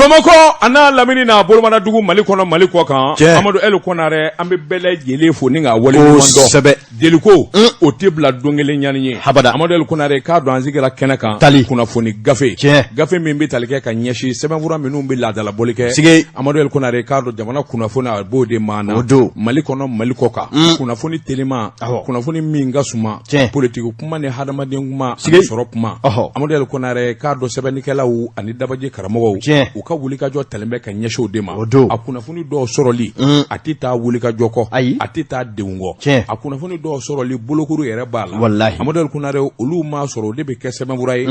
Bamako ana lamini na bolomana dugu Mali kɔnɔ Mali kɔ kan Amadu El Konare an bɛ bɛɛ lajɛlen fo ni ka wale ɲuman dɔn jeliko o tɛ bila don kelen ɲani ye Amadu El Konare k'a dɔn an sigira kɛnɛ kan kunnafoni gafe min bɛ tali kɛ ka ɲɛsin sɛbɛnfura minnu bɛ laadala boli kɛ Amadu El Konare k'a dɔn jamana kunnafoni a b'o de maana Mali kɔnɔ Mali kɔ kan kunnafoni telima kunnafoni min ka suma politiki kuma ni hadamaden kuma sɔrɔ kuma Amadu El Konare k'a dɔn sɛbɛnnikɛlaw ani dabaji karamɔgɔw u ka wuli ka jɔ talen bɛ ka ɲɛsiw de ma a kunnafoni dɔw sɔrɔli a tɛ taa wuli ka jɔ kɔ a tɛ taa denw kɔ a kunnafoni dɔw sɔrɔli bolokuru yɛrɛ b'a la Amadu El Konare olu m'a sɔrɔ o de bɛ kɛ sɛbɛnfura ye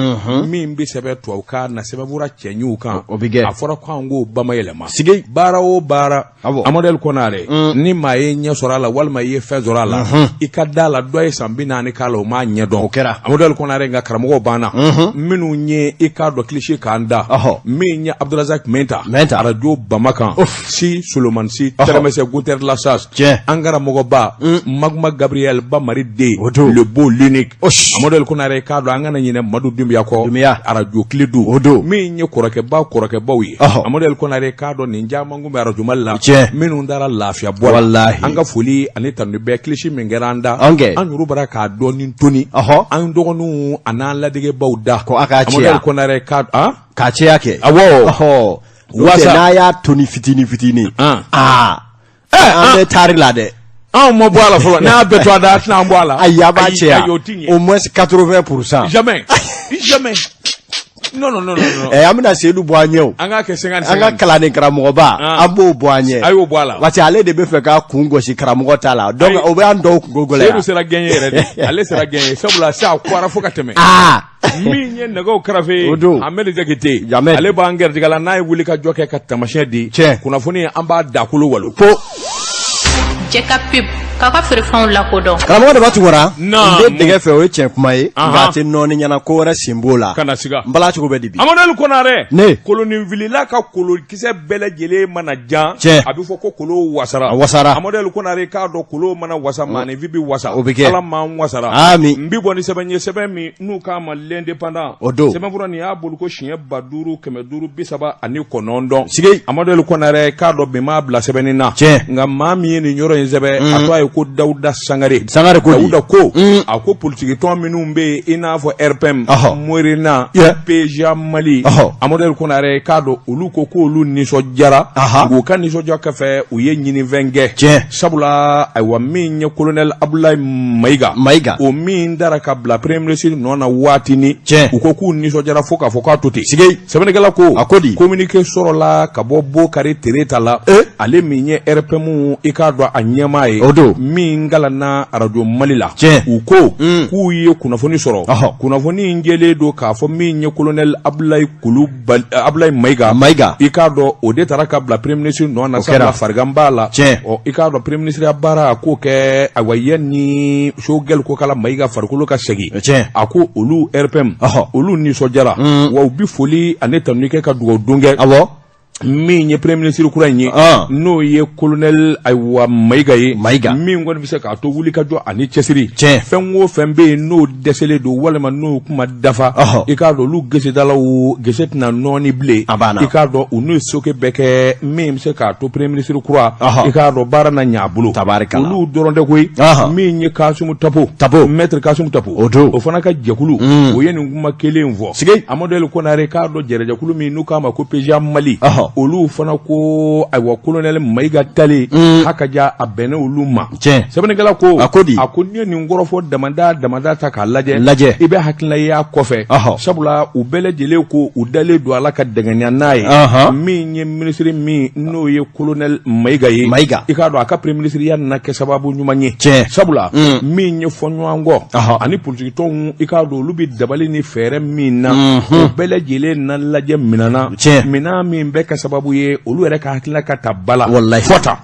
min bɛ sɛbɛn tubabukan na sɛbɛnfura cɛɲuw kan a fɔra k'an k'o bamayɛlɛma baara o baara Amadu El Konare ni maa ye ɲɛ sɔrɔ a la walima i ye fɛn sɔrɔ a la i ka da la dɔ ye san 40 k'a la o m'a ɲɛ dɔn o kɛra Amadu El Konare nka karamɔgɔw banna minnu ye i k'a dɔn kilisi k'an da min ye Abdulrazak Menta radio Bamakan si Solomon si Tɛrɛmɛsɛ Gunter Lasas Angara Mogoba Magma Gabriel Bamari de le beau l'unique Amadu El Konare k'a dɔn an kana ɲinɛ Madu Dumbuya kɔ radio Kiledu min ye kɔrɔkɛbaw ye Amadu El Konare k'a dɔn nin caman kun bɛ radio Mali la minnu dara lafiya bɔ la an ka foli ani tanu bɛɛ kilisi min kɛra an da an yɛrɛ bara k'a dɔn ni toni an dɔgɔninw a n'an ladɛgɛbaw da Amadu El Konare k'a cɛya kɛ awɔ wasa n'a y'a toni fitini an bɛ taari la dɛ anw ma bɔ a la fɔlɔ n'a bɛɛ to a da a tɛna an bɔ a la ayi a b'a cɛya au moins 80% jamais non an bɛna Seydou bɔ an ɲɛ o an ka kɛ 50 an ka kalanden karamɔgɔba an b'o bɔ an ɲɛ a y'o bɔ a la parce que ale de bɛ fɛ k'a kun gosi karamɔgɔ ta la donc o bɛ an dɔw kungo la Seydou sera gagné yɛrɛ de ale sera gagné sabula sa kɔra fo ka tɛmɛ min ye nɛgɛw karafe Ahmed Jakite ale b'an gɛrɛtigɛ la n'a ye wuli ka jɔ kɛ ka tamasiyɛn di kunnafoni an b'a dakolo walo po Jeka pip k'a feerefɛnw lakodɔn karamɔgɔ de b'a tugura n bɛ dɛgɛ fɛ o ye tiɲɛ kuma ye nka a tɛ nɔɔni ɲɛna ko wɛrɛ sen b'o la kana siga n bala cogo bɛ di bi Amadu El Konare koloni wulila ka kolonkisɛ bɛɛ lajɛlen mana jan a bɛ fɔ ko kolo wasara Amadu El Konare k'a dɔn kolo mana wasa maanifi bɛ wasa o bɛ kɛ Ala m'an wasara n bɛ bɔ ni sɛbɛn ye sɛbɛn min n'u k'a ma l'indépendant o don sɛbɛnfura nin y'a bolo ko siɲɛ 5,539 sigi Amadu El Konare k'a dɔn bi m'a bila sɛbɛnni na nka maa min ye nin yɔrɔ in sɛbɛn a tɔ a ye ko Dawuda Sangare ko Dawuda ko a ko politique tɔn minnu bɛ i n'a fɔ RPM Morena PJ Mali Amadu El Konare k'a dɔn olu ko k'olu nisɔndiyara u ka nisɔndiya kɔfɛ u ye ɲinifɛn kɛ sabula ayiwa min ye colonel Abdoulaye Mayiga o min dara ka bila premier ministre nɔ na waatini u ko k'u nisɔndiyara fo k'a fɔ k'a to ten sɛbɛnnikɛla ko a ko di communiqué sɔrɔla ka bɔ Bokari Tereta la ale min ye RPM i k'a dɔn a ɲɛmaa ye o don min galana radio Mali la u ko k'u ye kunnafoni sɔrɔ kunnafoni in jɛlen don k'a fɔ min ye colonel Abdoulaye Mayiga i k'a dɔn o de taara ka bila premier ministre nɔ na sabula farigan b'a la i k'a dɔn premier ministre ya baara a k'o kɛ ayiwa yanni Sogɛl ko k'ala Mayiga farikolo ka segin a ko olu RPM olu nisɔndiyara wa u bi foli ani tanu kɛ ka dugawu don kɛ min ye premier ministre kura in ye n'o ye colonel ayiwa Mayiga ye min kɔni bɛ se k'a to wuli ka jɔ ani cɛsiri fɛn o fɛn bɛ yen n'o dɛsɛlen don walima n'o kuma dafa i k'a dɔn olu gesedalaw gese tɛna nɔɔni bilen i k'a dɔn u n'u soke bɛɛ kɛ min bɛ se k'a to premier ministre kura i k'a dɔn baara na ɲɛ a bolo olu dɔrɔn tɛ koyi min ye Kasimu Tapo maître Kasimu Tapo o fana ka jɛkulu o ye nin kuma kelen fɔ Amadu El Konare k'a dɔn jɛrɛjɛkulu min n'u k'a ma ko PJ Mali olu fana ko ayiwa colonel Mayiga tale haka ja a bɛnna olu ma sɛbɛnnikɛla ko a ko n'i ye nin kɔrɔfɔ damada ta k'a lajɛ i bɛ hakilila y'a kɔfɛ sabula u bɛɛ lajɛlen ko u dalen don ala ka dɛngɛniya n'a ye min ye ministre min n'o ye colonel Mayiga ye i k'a dɔn a ka premier ministre ya nana kɛ sababu ɲuman ye sabula min ye fɔɲɔgɔnkɔ ani politique tɔnw i k'a dɔn olu bɛ dabali ni fɛɛrɛ min na o bɛɛ lajɛlen na lajɛ minɛn min bɛ ka sababu ye olu yɛrɛ ka hakilila ka ta bala wallahi fota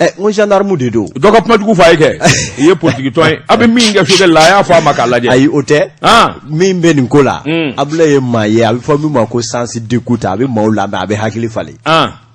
n gendarme de don dɔ ka kumajugu fɔ a ye kɛ i ye politique tɔn ye a bɛ min kɛ Sogɛl la a y'a fɔ a ma k'a lajɛ ayi o tɛ min bɛ nin ko la Abdoulaye ye maa ye a bɛ fɔ min ma ko sens d'écoute a bɛ maaw lamɛn a bɛ hakili falen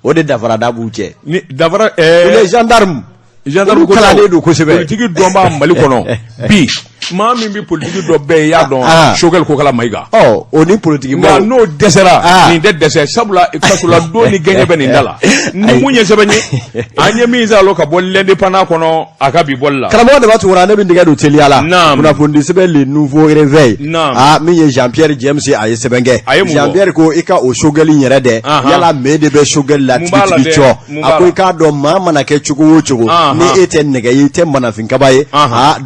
o de dafara da b'u cɛ ni dafara les gendarmes gendarme ko kalale do ko sebe politique do ba Mali kono bi maa min bi politique dɔ bɛɛ y'a dɔn Choguel ko kala Mayiga o ni politique nka n'o dɛsɛra nin tɛ dɛsɛ sabula kasola don ni gɛɲɛ bɛ nin da la ni mun ye sɛbɛn ye an ye min salo ka bɔ l'indépendant kɔnɔ a ka bi bɔli la karamɔgɔ de b'a tugura ne bɛ nɛgɛ don teliya la kunnafoni sɛbɛn le nouveau réveil min ye Jean Pierre James a ye sɛbɛn kɛ Jean Pierre ko i ka o Choguel in yɛrɛ dɛ yala mais de bɛ Choguel la tigitigi cɔ a ko i k'a dɔn maa mana kɛ cogo o cogo ni e tɛ nɛgɛ ye i tɛ manafinkaba ye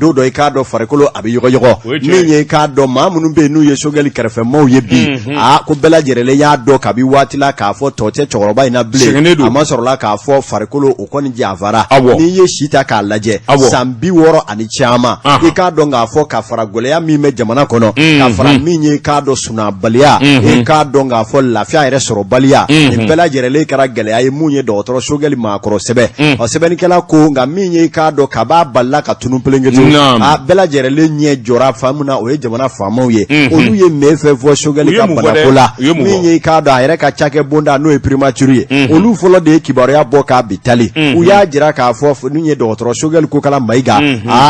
don dɔ i k'a dɔn farikolo a bɛ yɔgɔyɔgɔ min ye k'a dɔn maa minnu bɛ yen n'u ye Choguel kɛrɛfɛmaaw ye bi ko bɛɛ lajɛlen y'a dɔn kabi waati la k'a fɔ tɔ tɛ cɛkɔrɔba in na bilen a ma sɔrɔla k'a fɔ farikolo o kɔni janfara n'i ye si ta k'a lajɛ san 60 ani caman i k'a dɔn k'a fɔ ka fara gɛlɛya min bɛ jamana kɔnɔ ka fara min ye k'a dɔn sunabaliya i k'a dɔn k'a fɔ lafiya yɛrɛ sɔrɔbaliya nin bɛɛ lajɛlen kɛra gɛlɛya ye mun ye dɔgɔtɔrɔ Choguel maakɔrɔ sɛbɛn sɛbɛnnikɛla ko nka min ye k'a dɔn kab'a balila ka tunu pelenketu bɛɛ lajɛlen ɲɛ jɔra fa min na o ye jamana faamaw ye olu ye mɛ fɛn fɔ Choguel ka banako la min ye k'a dɔn a yɛrɛ ka cakɛ bonda n'o ye primature ye olu fɔlɔ de ye kibaruya bɔ k'a bitali u y'a jira k'a fɔ min ye dɔgɔtɔrɔ Choguel ko kala Mayiga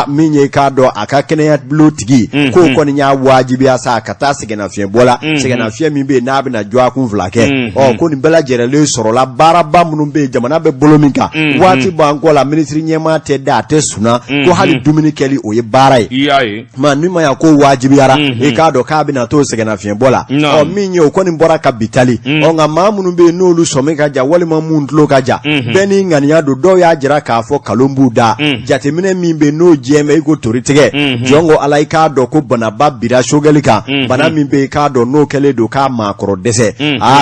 min ye k'a dɔn a ka kɛnɛya bulon tigi k'o kɔni y'a wajibiya sa ka taa sɛgɛnnafiɲɛbɔ la sɛgɛnnafiɲɛ min bɛ yen n'a bɛna jɔ a kun 2 kɛ ko nin bɛɛ lajɛlen sɔrɔla baaraba minnu bɛ yen jamana bɛ bolo min kan waati b'an kɔ la minisiri ɲɛmaa tɛ da a tɛ sunna ko hali dumuni kɛli o ye baara ye ma min ma ya ko wajibiyara i k'a dɔn k'a bɛna t'o sɛgɛnnafiɲɛbɔ la min ye o kɔni bɔra ka bitali nka maa minnu bɛ yen n'olu sɔmi ka ja walima mun tulo ka ja bɛɛ ni ŋaniya don dɔw y'a jira k'a fɔ kalon b'u da jateminɛ min bɛ yen n'o jɛmɛ i ko tori tigɛ jɔn ko ala i k'a dɔn ko banaba bira Choguel kan bana min bɛ yen k'a dɔn n'o kɛlen don k'a maakɔrɔ dɛsɛ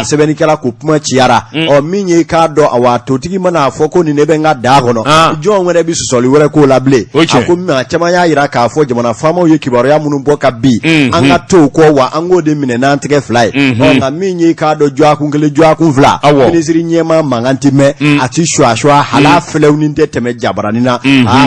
sɛbɛnnikɛla ko kuma ciyara min ye k'a dɔn a totigi mana fɔ ko nin ne bɛ n ka da kɔnɔ jɔn wɛrɛ bɛ sɔsɔli wɛrɛ k'o la bilen a ko maa caman y'a jira k'a fɔ jamana faamaw ye kibaruya minnu bɔ ka bi an ka to kɔ wa an k'o de minɛ n'an tɛgɛ 2 ye nka min ye k'a dɔn jɔakun 1 jɔakun 2 minisiri ɲɛmaa mankan tɛ mɛn a ti suwa hala fɛlɛw ni tɛ tɛmɛ jabaranin na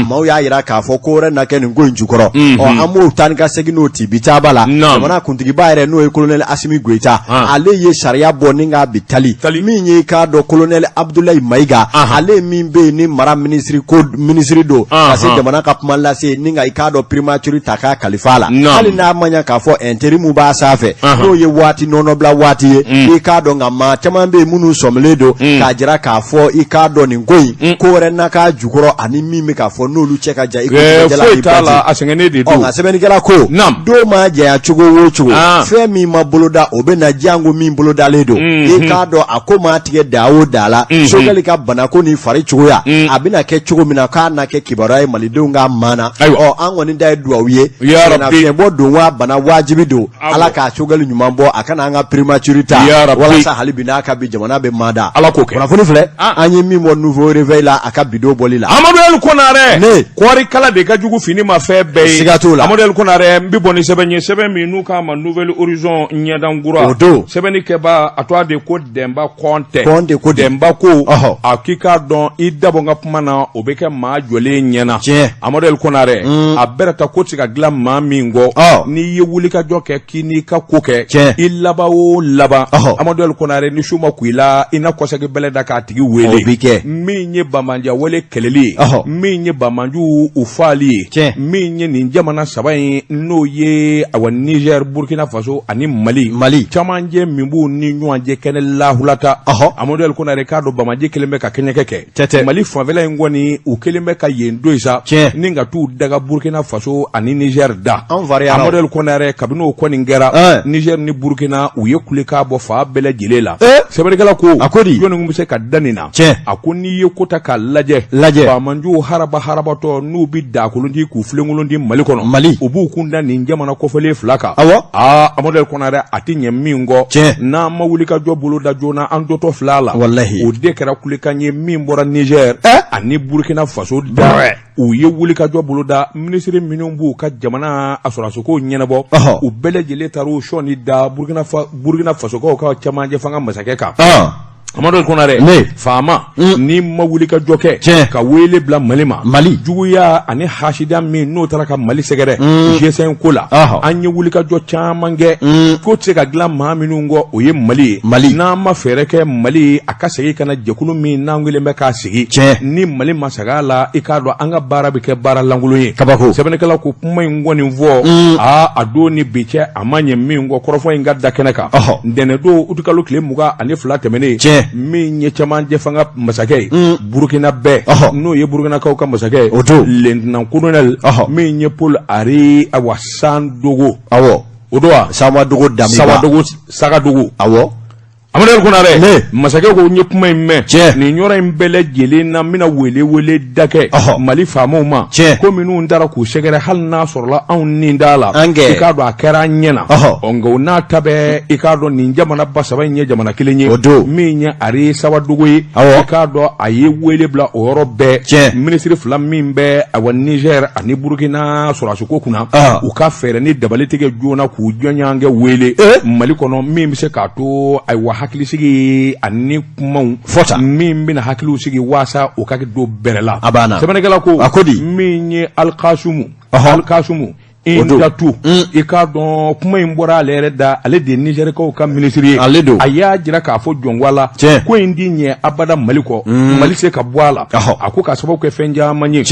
maaw y'a jira k'a fɔ ko wɛrɛ na kɛ nin ko in jukɔrɔ an b'o taa ni ka segin n'o ti bitaba la jamana kuntigiba yɛrɛ n'o ye colonel Asimi Goita ale ye sariya bɔ ni k'a bitali min ye k'a dɔn colonel Abdoulaye Mayiga ale min bɛ yen ni mara minisiri don ka se jamana ka kuma lase ni ka i k'a dɔn primature ta k'a kalifa la hali n'a ma ɲɛ k'a fɔ intérim b'a sanfɛ n'o ye waati nɔnɔbila waati ye i k'a dɔn nka maa caman bɛ yen minnu sɔmilen don k'a jira k'a fɔ i k'a dɔn nin ko in ko wɛrɛ na k'a jukɔrɔ ani min bɛ k'a fɔ n'olu cɛ ka jan i ko foyi t'a la a sɛgɛnnen de don nka sɛbɛnnikɛla ko don ma janya cogo o cogo fɛn min ma boloda o bɛ na jango min bolodalen don i k'a dɔn a ko maa tigɛ da o da la Choguel ka banako ni fari cogoya a bɛna kɛ cogo min na k'a na kɛ kibaruya ye malidenw ka maana an kɔni da ye duwawu ye sɛgɛnnafiɲɛbɔ don wa bana wajibi don ala k'a Choguel ɲuman bɔ a kana an ka primature ta walasa hali bi n'a ka bi jamana bɛ maada ala k'o kɛ kunnafoni filɛ an ye min bɔ nouveau réveil la a ka bidon bɔli la Amadou El Konaré ne kɔɔri kala de ka jugu fini ma fɛn bɛɛ ye siga t'o la Amadou El Konaré n bɛ bɔ ni sɛbɛn ye sɛbɛn min n'u k'a ma Nouvelle Horizon ɲɛdangura o don sɛbɛnnikɛba a tɔgɔ de ko Dɛnba Kɔnte ko Dɛnba ko a k'i k'a dɔn i dabɔ n ka kuma na o bɛ kɛ maa jɔlen ɲɛna Amadou El Konaré a bɛrɛ ta ko ti ka dilan maa min kɔ n'i ye wulikajɔ kɛ k'i n'i ka ko kɛ i laban o laban Amadou El Konaré ni su ma ku i la i na kɔsɛgi bɛlɛ da k'a tigi wele min ye Bamanja wale kɛlɛli ye min ye Bamanju u fali ye min ye nin jamana 3 in n'o ye awa Niger Burkina Faso ani Mali caman je min b'u ni ɲɔgɔn je kɛnɛ lahulata Amadou El Konaré k'a dɔn Bamaji kelen bɛ ka kɛɲɛkɛ kɛ Mali fanfɛla in kɔni u kelen bɛ ka yen do sa ni ka t'u daga Burkina Faso ani Niger da Amadou El Konaré kabini o kɔni kɛra Niger ni Burkina u ye kule k'a bɔ fa bɛɛ lajɛlen la sɛbɛnnikɛla ko jɔnni bɛ se ka da nin na a ko n'i ye kota k'a lajɛ Bamanju harabatɔ n'u bɛ dakolondi k'u filenkolondi Mali kɔnɔ u b'u kun da nin jamana kɔfɛlen 2 kan Amadou El Konaré a tɛ ɲɛ min kɔ n'an ma wuli ka jɔ bolo da joona an dɔtɔ 2 la o de kɛra kulekan ye min bɔra Niger ani Burkina Faso da u ye wuli ka jɔ bolo da minisiri minnu b'u ka jamana asɔrɔsoko ɲɛnabɔ u bɛɛ lajɛlen taara o sɔni da Burkina Faso kaw ka camancɛ fanga masakɛ kan Amadu Konare faama ni ma wuli ka jɔ kɛ ka wele bila Mali ma juguya ani hasida min n'o taara ka Mali sɛgɛrɛ G5 ko la an ye wuli ka jɔ caman kɛ ko tɛ se ka dilan maa minnu kɔ o ye Mali ye n'an ma fɛɛrɛ kɛ Mali a ka segin ka na jɛkulu min n'an wele bɛ k'a sigi ni Mali ma segin a la i k'a dɔn an ka baara bɛ kɛ baara lankolon ye kabako sɛbɛnnikɛlaw ko kuma in kɔni fɔ a don ni bi cɛ a ma ɲɛ min kɔ kɔrɔfɔ in ka da kɛnɛ kan ntɛnɛn don utikalo tile 22 tɛmɛnen min ye caman jɛ fanga masakɛ ye Burukina bɛɛ n'o ye Burukinakaw ka masakɛ ye lieutenant colonel min ye Paul Ari Awa Sandogo o don wa Samadogo Damiba Sagadogo Amadu Konare masakɛ ko nye kuma in mɛn nin yɔrɔ in bɛɛ lajɛlen na mina wele da kɛ Mali faamaw ma ko minnu taara k'u sɛgɛrɛ hali n'a sɔrɔla anw nin da la i k'a dɔn a kɛra an ɲɛna nka o n'a ta bɛɛ i k'a dɔn nin jamana ba saba in ye jamana kelen ye min ye Ari Sawadogo ye i k'a dɔn a ye wele bila o yɔrɔ bɛɛ minisiri fila min bɛ awa Niger ani Burukina sɔrɔdaso ko kunna u ka fɛɛrɛ ni dabali tigɛ joona k'u jɔɲɔgɔnkɛ wele Mali kɔnɔ min bɛ se k'a to ayiwa hakili sigi ani kumaw fɔta min bɛna hakiliw sigi waasa o ka don bɛrɛ la sɛbɛnnikɛla ko a ko di min ye Alkasumu Indatu i k'a dɔn kuma in bɔra ale yɛrɛ da ale de ye Nigérikaw ka minisiri ye ale don a y'a jira k'a fɔ jɔnwala ko in di ɲɛ abada Mali kɔ Mali se ka bɔ a la a ko k'a sababu kɛ fɛn caman ye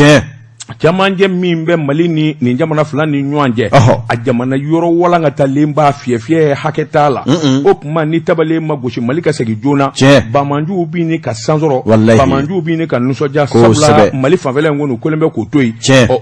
Jamanje min bɛ Mali ni nin jamana fila ni ɲɔgɔn cɛ a jamana yɔrɔ walankatalen b'a fiyɛ hakɛ t'a la o tuma ni tabalen ma gosi Mali ka segin joona Bamanjuw bi ni ka sansɔrɔ Bamanjuw bi ni ka nisɔndiya sabula Mali fanfɛla in kɔni u kɛlen bɛ k'o to yen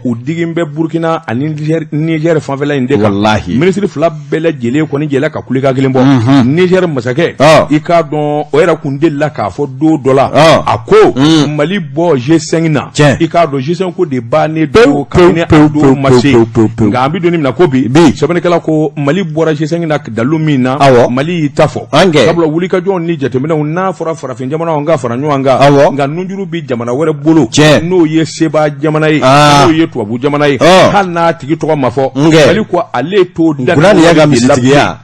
u digin bɛ Burukina ani Niger fanfɛla in de kan minisiri fila bɛɛ lajɛlen kɔni jɛla ka kulekan kelen bɔ Niger masakɛ i k'a dɔn o yɛrɛ kun delila k'a fɔ don dɔ la a ko Mali bɔ G5 na i k'a dɔn G5 ko de ba ne do kabini ado mase nka an bi doni mina ko bi sɛbɛnnikɛla ko Mali bɔra G5 na dalu min na Mali y'i ta fɔ sabula wulikajɔw ni jateminɛw n'a fɔra farafin jamanaw ka fara ɲɔgɔn kan nka nunjuru bi jamana wɛrɛ bolo n'o ye seba jamana ye n'o ye tubabu jamana ye hali n'a tigi tɔgɔ ma fɔ Mali ko ale t'o da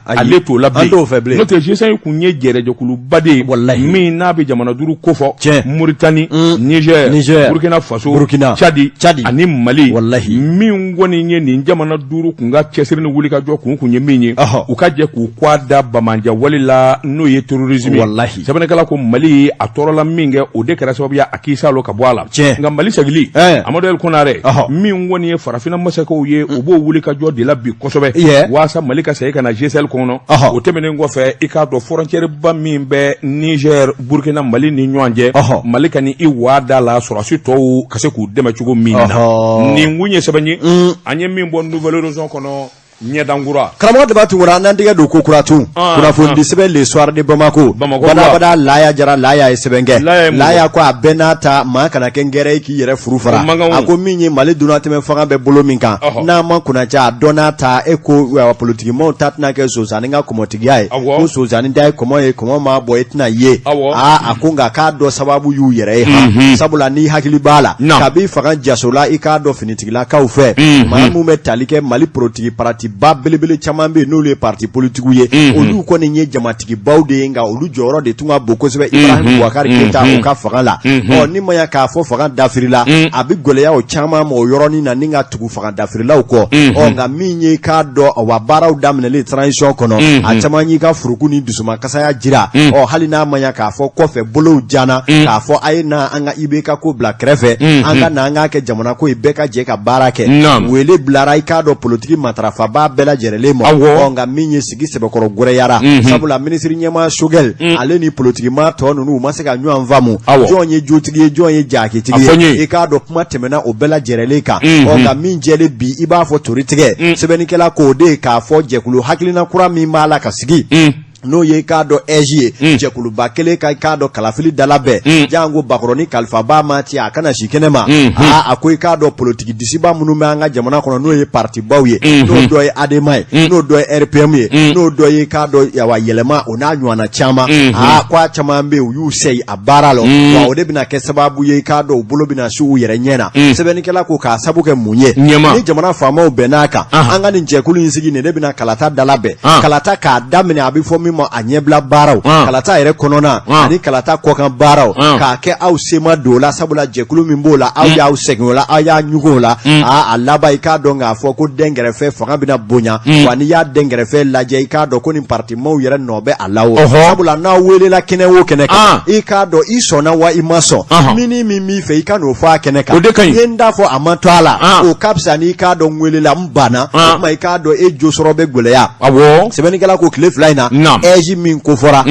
ale t'o labɛn n'o tɛ G5 kun ye jɛrɛjɛkuluba de ye min n'a bɛ jamana duuru ko fɔ Mauritanie Niger Burkina Faso Tchad ani Mali min kɔni ye nin jamana duuru kun ka cɛsiri ni wuli ka jɔ kun ye min ye u ka jɛ k'u kɔ da Bamanja wali la n'o ye terrorisme sɛbɛnnikɛla ko Mali a tɔɔrɔla min kɛ o de kɛra sababu ye a k'i salo ka bɔ a la nka Mali segili Amadu Konare min kɔni ye farafinna masakɛw ye u b'o wuli ka jɔ de la bi kosɛbɛ waasa Mali ka segin ka na G5 kɔnɔ o tɛmɛnen kɔfɛ i k'a dɔn frontière ba min bɛ Niger Burkina Mali ni ɲɔgɔn cɛ Mali ka ni i waa da la sɔrɔdasi tɔw ka se k'u dɛmɛ cogo min na nin kun ye sɛbɛn ye an ye min bɔ nouvelle horizon kɔnɔ ɲɛdangura karamɔgɔ deba tungura n'an tigɛ don ko kura tun kunnafoni sɛbɛn le soir de Bamako badabada laya jara laya ye sɛbɛn kɛ laya ko a bɛɛ n'a ta maa kana kɛ ngɛrɛ ye k'i yɛrɛ furu fara a ko min ye Mali donna tɛmɛ fanga bɛ bolo min kan n'a ma kunnaja a dɔn n'a ta e ko politikimaw ta tɛna kɛ Sozani ka kɔmɔtigiya ye ko Sozani da ye kɔmɔ ye kɔmɔ ma bɔ e tɛna ye a ko nka k'a dɔ sababu y'u yɛrɛ ye sabula n'i hakili b'a la kabi fanga jaso la i k'a dɔ finitigilakaw fɛ maa mun bɛ tali kɛ Mali politique parti ba belebele caman bɛ n'olu ye parti politiques ye olu kɔni ye jamatigibaw de ye nka olu jɔyɔrɔ de tun ka bon kosɛbɛ Ibrahim Boubacar Keita o ka fanga la ni ma ya k'a fɔ fanga dafirila a bɛ gɛlɛya o caman ma o yɔrɔnin na ni ka tugu fanga dafirilaw kɔ nka min ye k'a dɔn wa baaraw daminɛlen transition kɔnɔ a caman y'i ka furuku ni dusumakasaya jira hali n'a ma ya k'a fɔ kɔfɛ bolow jana k'a fɔ a ye na an ka IBK ko bila kɛrɛfɛ an ka na an k'a kɛ jamana ko ye bɛɛ ka jɛ ka baara kɛ wele bilara i k'a dɔn politique matarafaba bɛɛ lajɛlen ma nka min ye sigi sɛbɛkɔrɔ gɛrɛyara sabula minisiri ɲɛmaa Sogɛl ale ni politikima tɔ ninnu u ma se ka ɲɔgɔn faamu jɔn ye jotigi ye jɔn ye jakitigi ye i k'a dɔn kuma tɛmɛna o bɛɛ lajɛlen kan nka min jɛlen bi i b'a fɔ tori tigɛ sɛbɛnnikɛla k'o de ye k'a fɔ jɛkulu hakilina kura min b'a la ka sigi n'o ye k'a dɔn ɛji ye jɛkuluba kelen ka k'a dɔn kalafili dala bɛɛ jango bakɔrɔni kalifaba ma ci a kana si kɛnɛ ma a ko i k'a dɔn politiki disiba minnu bɛ an ka jamana kɔnɔ n'o ye partibaw ye n'o dɔ ye ADEMA ye n'o dɔ ye RPM ye n'o dɔ ye k'a dɔn yɛlɛma o n'a ɲɔgɔnna caman ko a caman bɛ u y'u sɛyi a baara la wa o de bɛna kɛ sababu ye k'a dɔn u bolo bɛna se u yɛrɛ ɲɛ na sɛbɛnnikɛla ko k'a sabu kɛ mun ye ni jamana faamaw bɛn n'a kan an ka nin jɛkulu in sigi nin de bɛna kalata dala bɛɛ kalata k'a daminɛ a bɛ fɔ mimo a ɲɛbila baaraw kalata yɛrɛ kɔnɔna ani kalata kɔkan baaraw k'a kɛ aw sema don la sabula jɛkulu min b'o la aw y'aw segin o la aw y'a ɲugun o la a laban i k'a dɔn k'a fɔ ko dɛnkɛrɛfɛ fanga bɛna bonya wa n'i y'a dɛnkɛrɛfɛ lajɛ i k'a dɔn ko nin partimaw yɛrɛ nɔ bɛ a la o sabula n'aw welela kɛnɛ o kɛnɛ kan i k'a dɔn i sɔnna wa i ma sɔn min b'i fɛ i ka n'o fɔ a kɛnɛ kan i ye n da fɔ a ma to a la o ka fisa n'i k'a dɔn welela n banna o tuma i k'a dɔn e jo sɔrɔ bɛ gwɛlɛya sɛbɛnnikɛla ko tile 2 in na ɛji min ko fɔra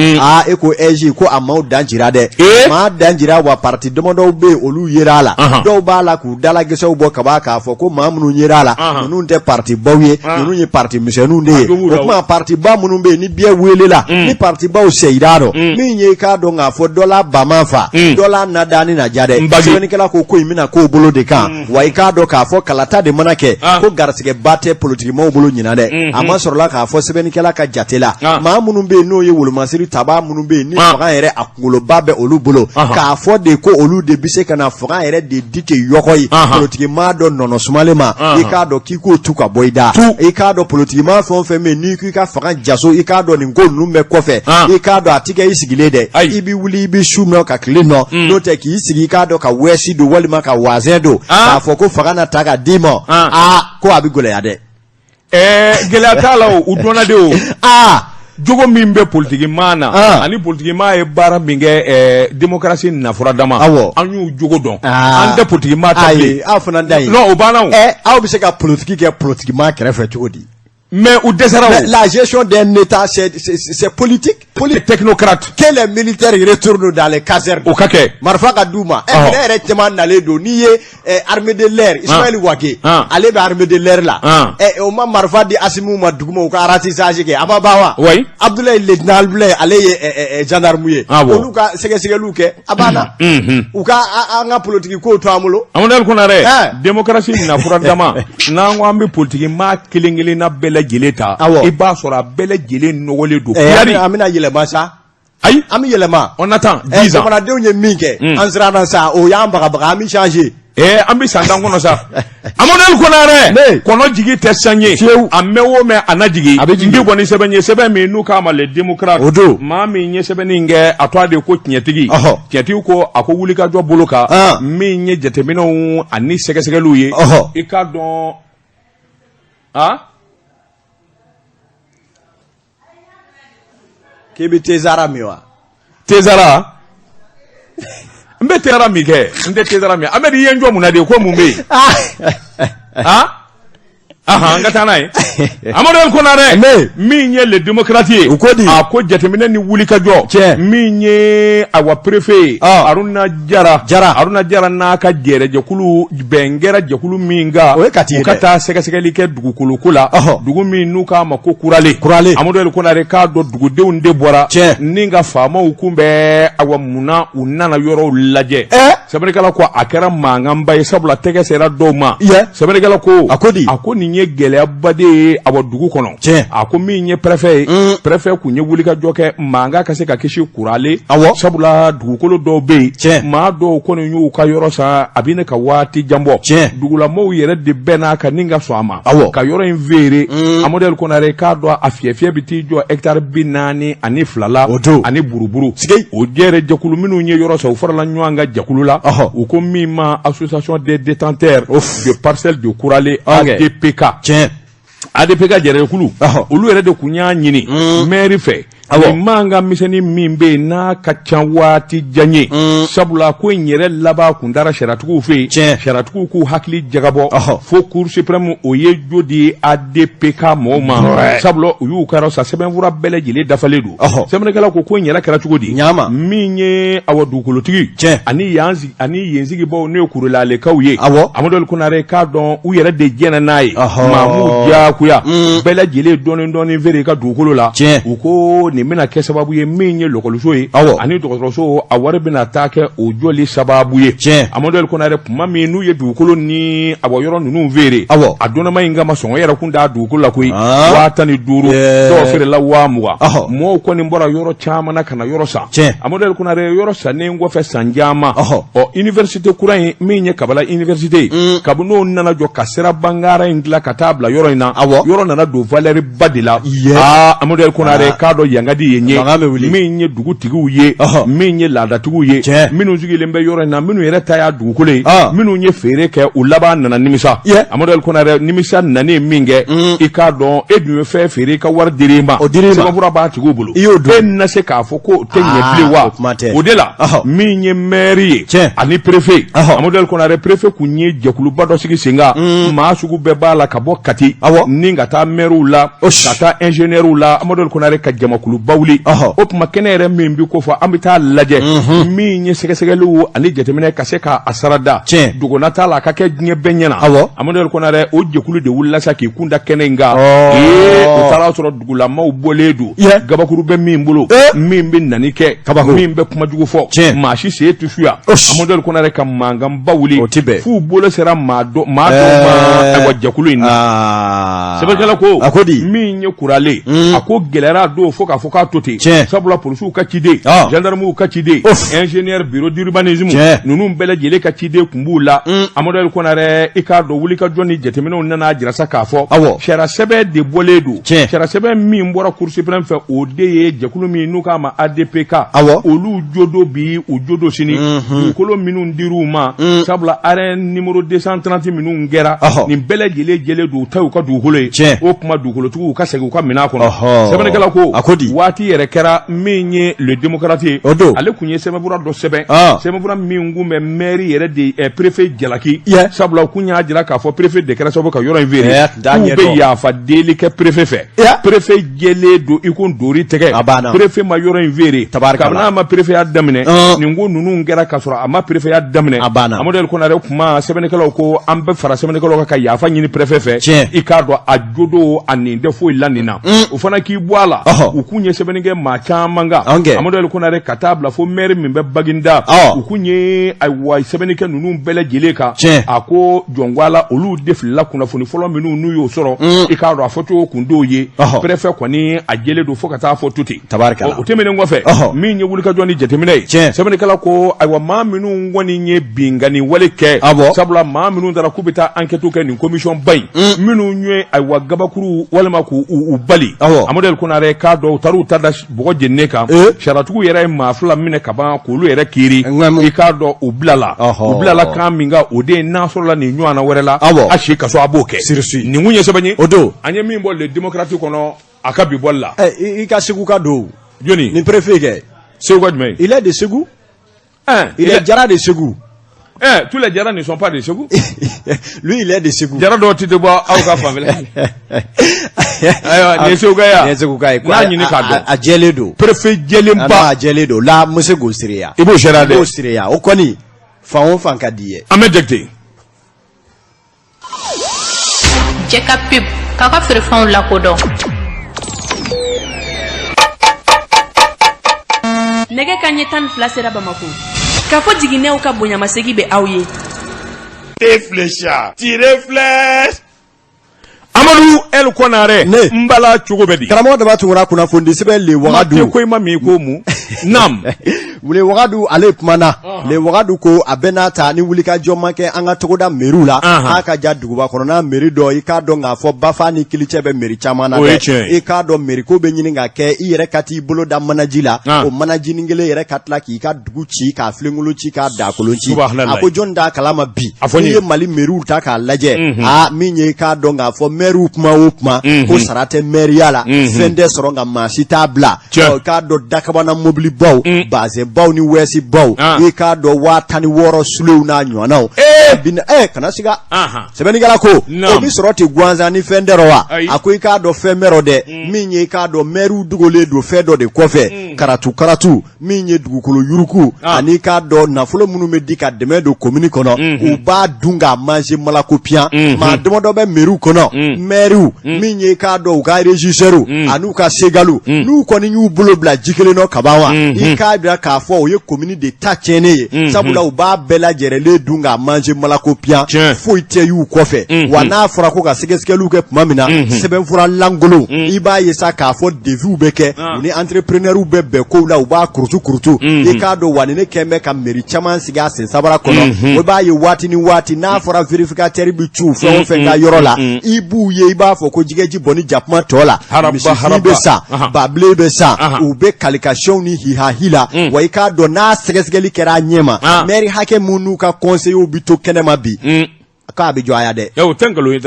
e ko ɛji ko a maaw dan jira dɛ maa dan jira wa parti damadɔw bɛ yen olu yera a la dɔw b'a la k'u dalagesɛw bɔ ka b'a k'a fɔ ko maa minnu yera a la ninnu tɛ parti baw ye ninnu ye parti misɛnninw de ye o tuma parti ba minnu bɛ yen ni biyɛ welela ni parti baw seyira rɔ min ye i k'a dɔn k'a fɔ dɔ la baman fa dɔ la nadaani na ja dɛ sɛbɛnnikɛla ko in bɛna k'o bolo de kan wa i k'a dɔn k'a fɔ kalata de mana kɛ ko garisigɛba tɛ politikimɔgɔw bolo ɲinan dɛ a ma sɔrɔla k'a fɔ sɛbɛnnikɛla ka jate la maa minnu bɛ yen n'o ye wolomasiri tabaa minnu bɛ yen ni fanga yɛrɛ a kunkoloba bɛ olu bolo k'a fɔ de ko olu de bɛ se ka na fanga yɛrɛ de di ten yɔgɔ ye politikimaa dɔ nɔnɔ sumalen ma i k'a dɔn k'i k'o tu ka bɔ i da i k'a dɔn politikimaa fɛn o fɛn bɛ yen n'i k'i ka fanga jaso i k'a dɔn nin ko ninnu bɛ kɔfɛ i k'a dɔn a ti kɛ i sigilen dɛ i bɛ wuli i bɛ su nɔ ka tile nɔ n'o tɛ k'i sigi i k'a dɔn ka wɛsi don walima ka wazɛn don k'a fɔ ko fanga na ta ka d'i ma ko a bɛ gɛlɛya dɛ gɛlɛya t'a la o u dɔnna de o jogo min bɛ politikimaa na ani politikimaa ye baara min kɛ démocratie nafura dama an y'u jogo dɔn an tɛ politikimaa ta bilen aw fana da ye non o banna o aw bɛ se ka politique kɛ politikimaa kɛrɛfɛ cogo di mais ou dɛsɛra o la gestion d'un état c'est politique technocrate que les militaires retournent dans les casernes o ka kɛ marifa ka d'u ma ne yɛrɛ caman nalen don n'i ye armée de l'air Ismaël Wake ale bɛ armée de l'air la o ma marifa di Asimu ma duguma u ka ratissage kɛ a ma ban wa Abdoulaye lieutenant Abdoulaye ale ye gendarme ye olu ka sɛgɛsɛgɛliw kɛ a banna u ka an ka politique kow to an bolo Amadou Konare démocratie nafura dama n'an ko an bɛ politikimaa kelen-kelen na bɛɛ lajɛlen ta i b'a sɔrɔ a bɛɛ lajɛlen nɔgɔlen don an bɛna yɛlɛma sa ayi an bɛ yɛlɛma on attend 10 ans jamanadenw ye min kɛ an siranna sa o y'an bagabaga an bɛ changer an bɛ san 10 kɔnɔ sa Amadou Konare kɔnɔ jigi tɛ san ye a mɛn o mɛn a na jigi n bɛ bɔ ni sɛbɛn ye sɛbɛn min n'u k'a ma les démocrates o don maa min ye sɛbɛnni kɛ a tɔgɔ de ko tiɲɛtigi tiɲɛtigi ko a ko wulikajɔ bolo kan min ye jateminɛw ani sɛgɛsɛgɛliw ye i k'a dɔn k'i bɛ tezara min wa tezara n bɛ tezara min kɛ n tɛ tezara min Amadu i ye n jɔ mun na de ko mun bɛ yen an ka taa n'a ye Amadou Konare min ye le démocrate ye u ko di a ko jateminɛ ni wulikajɔ min ye awa préfet Aruna Jara n'a ka jɛrɛjɛkulu bɛn kɛra jɛkulu min kan u ka taa sɛgɛsɛgɛli kɛ dugukoloko la dugu min n'u k'a ma ko kurale Amadou Konare k'a dɔn dugudenw de bɔra ni ka faamaw kun bɛ awa munna u nana yɔrɔw lajɛ sɛbɛnnikɛla ko a kɛra mankanba ye sabula tɛgɛ sera dɔw ma sɛbɛnnikɛla ko a ko nin ye gɛlɛyaba de ye a dugu kɔnɔ a ko min ye préfet ye préfet kun ye wulikajɔ kɛ mankan ka se ka kisi kurale sabula dugukolo dɔw bɛ yen maa dɔw kɔni y'u ka yɔrɔ san a bɛ ne ka waati jan bɔ dugulamɔɔw yɛrɛ de bɛɛ n'a ka ni ka sɔn a ma ka yɔrɔ in feere Amadou Konare k'a dɔn a fiyɛ bɛ t'i jɔ hectare 42 la ani buruburu o jɛrɛjɛkulu minnu ye yɔrɔ sɔrɔ u farala ɲɔgɔn kan jɛkulu la u ko min ma association des détenteurs de parcelles de kurale ADPK ADPK jɛrɛjɛkulu olu yɛrɛ de kun y'a ɲini maire fɛ nin mankan misɛnnin min bɛ yen n'a ka ca waati jan ye sabula ko in yɛrɛ laban kun taara sariyatigiw fɛ yen sariyatigiw k'u hakili jagabɔ fo cour suprême o ye jo di ADPK mɔgɔw ma sabula u y'u ka yɔrɔ sa sɛbɛnfura bɛɛ lajɛlen dafalen don sɛbɛnnikɛlaw ko in yɛrɛ kɛra cogo di min ye awa dugukolotigi ani yen sigibaaw n'o ye kurelalekaw ye Amadou Konare k'a dɔn u yɛrɛ de jɛnna n'a ye maa m'u diyagoya bɛɛ lajɛlen dɔɔnin feere i ka dugukolo la u ko nin bɛna kɛ sababu ye min ye lɔgɔliso ye ani dɔgɔtɔrɔso a wari bɛna taa kɛ o jɔli sababu ye Amadou Konare kuma min n'u ye dugukolo ni a yɔrɔ ninnu feere a dɔnnama in kama sɔngɔ yɛrɛ kun t'a dugukolo la koyi 15,000 dɔw feerela 20,000 mɔgɔw kɔni bɔra yɔrɔ caman na ka na yɔrɔ san Amadou Konare yɔrɔ sannen kɔfɛ san caman université kura in min ye Kabala université kabini n'o nana jɔ ka sira bangara in dilan ka taa bila yɔrɔ in na yɔrɔ nana don valeur ba de la Amadou Konare k'a dɔn sangadi yenye min ye dugutigiw ye min ye laadatigiw ye minnu sigilen bɛ yɔrɔ in na minnu yɛrɛ ta y'a dugukolo ye minnu ye feere kɛ u laban nana nimisa Amadu El Konare nimisa nane min kɛ i k'a dɔn e dun ye fɛn feere i ka wari dir'i ma sɛbɛnfura b'a tigiw bolo e na se k'a fɔ ko tɛ ɲɛ bilen wa o de la min ye maire ye ani préfet Amadu El Konare préfet kun ye jɛkuluba dɔ sigi sen kan maa sugu bɛɛ b'a la ka bɔ Kati ni ka taa maires la ka taa ingénieurs la Amadu El Konare ka jamakuluba wuli o tuma kɛnɛ yɛrɛ min bi ko fɔ an bɛ taa lajɛ min ye sɛgɛsɛgɛliw ani jateminɛ ka se k'a sarada dogona t'a la a ka kɛ diɲɛ bɛɛ ɲɛna Amadu El Konare o jɛkulu de wulila sa k'i kunda kɛnɛ in kan o taara sɔrɔ dugulamaw bɔlen don gabakuru bɛ min bolo min bɛ nani kɛ min bɛ kuma jugu fɔ maa si sen tɛ suya Amadu El Konare ka mankanba wuli f'u bolo sera maa dɔ ma jɛkulu in na sɛbɛnnikɛla ko min ye kuralen a ko gɛlɛyara don fo k'a fɔ k'a to ten sabula polisiw ka ciden gendarmew ka ciden ingénieur bureau d'urbanisme ninnu bɛɛ lajɛlen ka ciden kun b'u la Amadu El Konare i k'a dɔn wulikajɔ ni jateminɛw nana jira sa k'a fɔ sariya sɛbɛn de bɔlen don sariya sɛbɛn min bɔra Cour suprême fɛ o de ye jɛkulu min n'u k'a ma ADPK olu jodo bi u jodo sini dugukolo minnu dir'u ma sabula arrêt numéro 230 minnu kɛra nin bɛɛ lajɛlen jɛlen don u ta y'u ka dugukolo ye o kuma dugukolotigiw ka segin u ka minɛn kɔnɔ sɛbɛnnikɛla ko waati yɛrɛ kɛra min ye le démocrate ye ale kun ye sɛbɛnfura dɔ sɛbɛn sɛbɛnfura min kun bɛ maire yɛrɛ de préfet jalaki sabula u kun y'a jira k'a fɔ préfet de kɛra sababu ka yɔrɔ in feere k'u bɛ yafa deli kɛ préfet fɛ préfet jɛlen don i ko dori tɛgɛ préfet ma yɔrɔ in feere kabini a ma préfet ya daminɛ nin ko ninnu kɛra k'a sɔrɔ a ma préfet ya daminɛ Amadu El Konare kuma sɛbɛnnikɛlaw ko an bɛ fara sɛbɛnnikɛlaw kan ka yafa ɲini préfet fɛ i k'a dɔn a jodo a nin tɛ foyi la nin na o fana k'i bɔ a la u kun ye sɛbɛnni kɛ maa caman kan Amadu El Konare ka taa bila fo maire min bɛ Baginda u kun ye ayiwa sɛbɛnni kɛ ninnu bɛɛ lajɛlen kan a ko jɔngwala olu de filila kunnafoni fɔlɔ minnu n'u y'o sɔrɔ i k'a dɔn a fɔcogo kun t'o ye préfet kɔni a jɛlen don fo ka taa fɔ tuti o tɛmɛnen kɔfɛ min ye wulikajɔ ni jateminɛ ye sɛbɛnnikɛla ko ayiwa maa minnu kɔni ye bingani wale kɛ sabula maa minnu taara k'u bɛ taa enquête kɛ nin commission ba in minnu ye ayiwa gabakuru walima k'u bali Amadu El Konare k'a dɔn u taara u ta da bɔgɔ jeninen kan sariyatigiw yɛrɛ ye maa fila minɛ ka ban k'olu yɛrɛ kiiri i k'a dɔn u bilala kan min kan o de ye n'a sɔrɔla nin ɲɔgɔnna wɛrɛ la a si kaso a b'o kɛ nin kun ye sɛbɛn ye o don an ye min bɔ le démocrate kɔnɔ a ka bi bɔli la i ka Segu ka don joni nin préfet kɛ Segu ka jumɛn il est de Segu il est Jara de Segu tous les Jara ne sont pas de Segu lui il est de Segu Jara dɔw tɛ bɔ aw ka fanfɛla ayiwa nin Segu ka ye n'a ɲini k'a dɔn a jɛlen don préfet jɛlen ba a jɛlen don la mu se k'o sereya i b'o sariya dɛ i b'o sereya o kɔni fan o fan ka di ye an bɛ Jakite Jɛka pub k'a ka feerefɛnw lakodɔn nɛgɛ kanɲɛ 12 sera Bamako k'a fɔ jiginɛw ka bonyamasegi bɛ aw ye Flécha tire flèche Amadu El Konare n bala cogo bɛ di karamɔgɔ dama tun kɛra kunnafoni sɛbɛn le wagadu ko i ma min ko mu nam le wagadu ale kumana le wagadu ko a bɛ n'a ta ni wulikajɔ ma kɛ an ka togoda mairie la a ka ja duguba kɔnɔ n'a mairie dɔ i k'a dɔn k'a fɔ Bafa ni Kilicɛ bɛ mairie caman na dɛ i k'a dɔn mairie ko bɛ ɲini ka kɛ i yɛrɛ ka t'i bolo da manaji la o manajinin kelen yɛrɛ ka tila k'i ka dugu ci k'a filenkolo ci k'a dakolon ci a ko jɔn d'a kalama bi n'i ye Mali mairiw ta k'a lajɛ min ye i k'a dɔn k'a fɔ mairiw kuma o kuma ko sara tɛ mairiya la fɛn tɛ sɔrɔ nka maa si t'a bila k'a dɔn dakabana mobili baw bazɛn baw ni wɛsi baw i k'a dɔn 16,000 sulew n'a ɲɔgɔnnaw kana siga sɛbɛnnikɛla ko o bi sɔrɔ ten gansan ni fɛn tɛ wa a ko i k'a dɔn fɛn mɛrɛ dɛ min ye i k'a dɔn mairiw dogolen don fɛn dɔ de kɔfɛ karatu min ye dugukolo yuruku ani k'a dɔn nafolo minnu bɛ di ka dɛmɛ don commune kɔnɔ u b'a dun k'a manger malakopiyan maa damadɔ bɛ mairiw kɔnɔ mairiw min ye i k'a dɔn u ka régisseurs an'u ka segalu n'u kɔni y'u bolo bila ji kelen nɔ kaban wa i k'a jira k'a k'a fɔ o ye commune de ta tiɲɛnen ye sabula u b'a bɛɛ lajɛrɛlen dun k'a manger malakopiyan foyi tɛ y'u kɔfɛ wa n'a fɔra ko ka sɛgɛsɛgɛliw kɛ tuma min na sɛbɛnfura lankolon i b'a ye sa k'a fɔ devis bɛ kɛ u ni entrepreneurs bɛ bɛn kow la u b'a kurutu i k'a dɔn wa ni ne kɛn bɛ ka mairie caman sigi a sen sabara kɔnɔ o b'a ye waati ni waati n'a fɔra vérificateur bi cu fɛn o fɛn ka yɔrɔ la i b'u ye i b'a fɔ ko jigɛji bɔn ni jakuma tɔ la misifin bɛ sa babile bɛ sa u bɛ qualification ni hihahi la wa i k'a dɔn n'a sɛgɛsɛgɛli kɛra a ɲɛma maire hakɛ mun n'u ka conseillers bi to kɛnɛma bi k'a bɛ jɔ a ya dɛ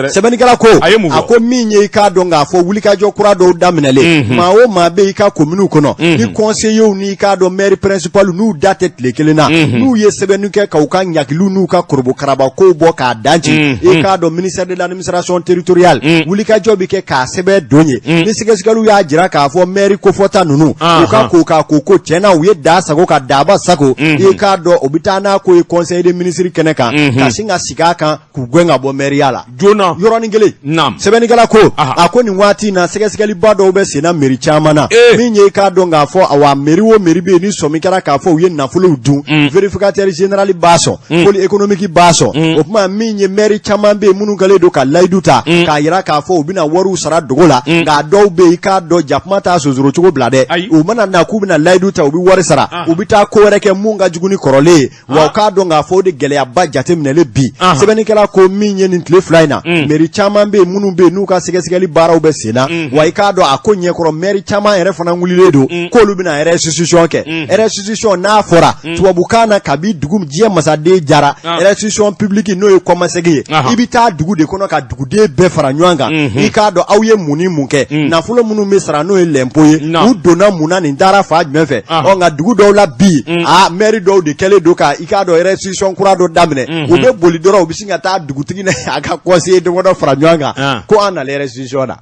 sɛbɛnnikɛla ko a ko min ye i k'a dɔn k'a fɔ wulikajɔ kura dɔw daminɛlen maa o maa bɛ i ka commune kɔnɔ ni conseillers ni i k'a dɔn maire principal n'u da tɛ tile kelen na n'u ye sɛbɛnni kɛ k'u ka ɲagiliw n'u ka korobokaraba kow bɔ k'a danci i k'a dɔn ministère de l'administration territoriale wulikajɔ bɛ kɛ k'a sɛbɛn don ye ni sɛgɛsɛgɛliw y'a jira k'a fɔ maire kofɔta ninnu u ka ko k'a ko ko tiɲɛna u ye da sago ka daba sago i k'a dɔn o bɛ taa n'a ko ye conseil des ministres kɛnɛ kan ka sin ka sigi a kan k'u gɛn ka bɔ mairie la jona yɔrɔnin kelen sɛbɛnnikɛla ko a ko nin waati na sɛgɛsɛgɛliba dɔw bɛ senna mairie caman na min ye i k'a dɔn k'a fɔ awa mairie o mairie bɛ yen ni sɔmi kɛra k'a fɔ u ye nafolow dun vérificateur général b'a sɔn pôle économique b'a sɔn o tuma min ye maire caman bɛ yen minnu kɛlen don ka layidu ta k'a yira k'a fɔ u bɛna wariw sara dogo la nka dɔw bɛ yen i k'a dɔn jakuma t'a sonsoro cogo bila dɛ u mana na k'u bɛna layidu ta u bɛ wari sara u bɛ taa ko wɛrɛ kɛ mun ka jugu ni kɔrɔlen ye wa u k'a dɔn k'a fɔ o de gɛlɛyaba jateminɛlen bi sɛbɛnnikɛla ko min ye nin tile fila in na mairie caman bɛ yen minnu bɛ yen n'u ka sɛgɛsɛgɛli baaraw bɛ sen na wa i k'a dɔn a ko ɲɛkɔrɔ maire caman yɛrɛ fana wulilen don k'olu bɛna restitution kɛ restitution n'a fɔra tubabukan na kabi dugu diɲɛ masaden jara restitution publique n'o ye kɔmasegin ye i bɛ taa dugu de kɔnɔ ka duguden bɛɛ fara ɲɔgɔn kan i k'a dɔn aw ye mun ni mun kɛ nafolo minnu bɛ sara n'o ye l'impôt ye u donna mun na nin taara fa jumɛn fɛ nka dugu dɔw la bi maire dɔw de kɛlen don ka i k'a dɔn restitution kura dɔ daminɛ u bɛ boli dɔrɔn u bɛ sin ka taa dugutigi na a ka conseiller dɔgɔ dɔ fara ɲɔgɔn kan ko an nalen restitution na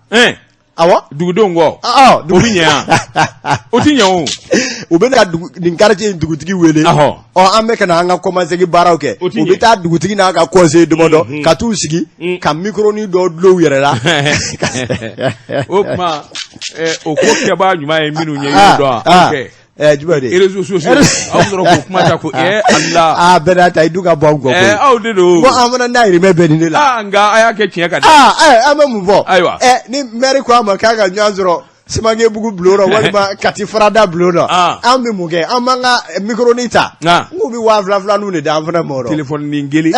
awɔ dugudenw kɔ o bɛ ɲɛ o ti ɲɛ o u bɛ na nin quartier in dugutigi wele an bɛ ka na an ka kɔmasegin baaraw kɛ u bɛ taa dugutigi n'a ka conseiller dɔgɔ dɔ ka t'u sigi ka micronin dɔ dulon u yɛrɛ la o tuma o ko kɛbaa ɲuman ye minnu ye y'o dɔn jumɛn de réseaux sociaux aw sɔrɔ k'o kuma ta ko Allah bɛɛ n'a ta i dun ka bɔ an kɔ koyi aw de don ko an fana dahirimɛ bɛ nin de la nka a y'a kɛ tiɲɛ ka di an bɛ mun fɔ ayiwa ni maire ko a ma k'a ka ɲɔgɔn sɔrɔ Simangebugu bulon na walima Kati Farada bulon na an bɛ mun kɛ an b'an ka micronin ta n'u bɛ 2000 n'u de d'an fana ma o téléphone ni kelen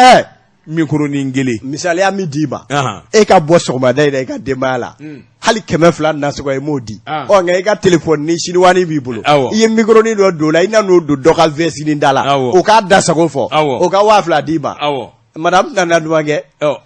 micronin kelen misaliya min d'i ma e ka bɔ sɔgɔmada in na i ka denbaya la hali 200 nasɔgɔ i m'o di nka i ka téléphone ni chinois b'i bolo i ye micronin dɔ don la i na n'o don dɔ ka veste ni da la o k'a da sago fɔ o ka 2000 d'i ma madame nana duman kɛ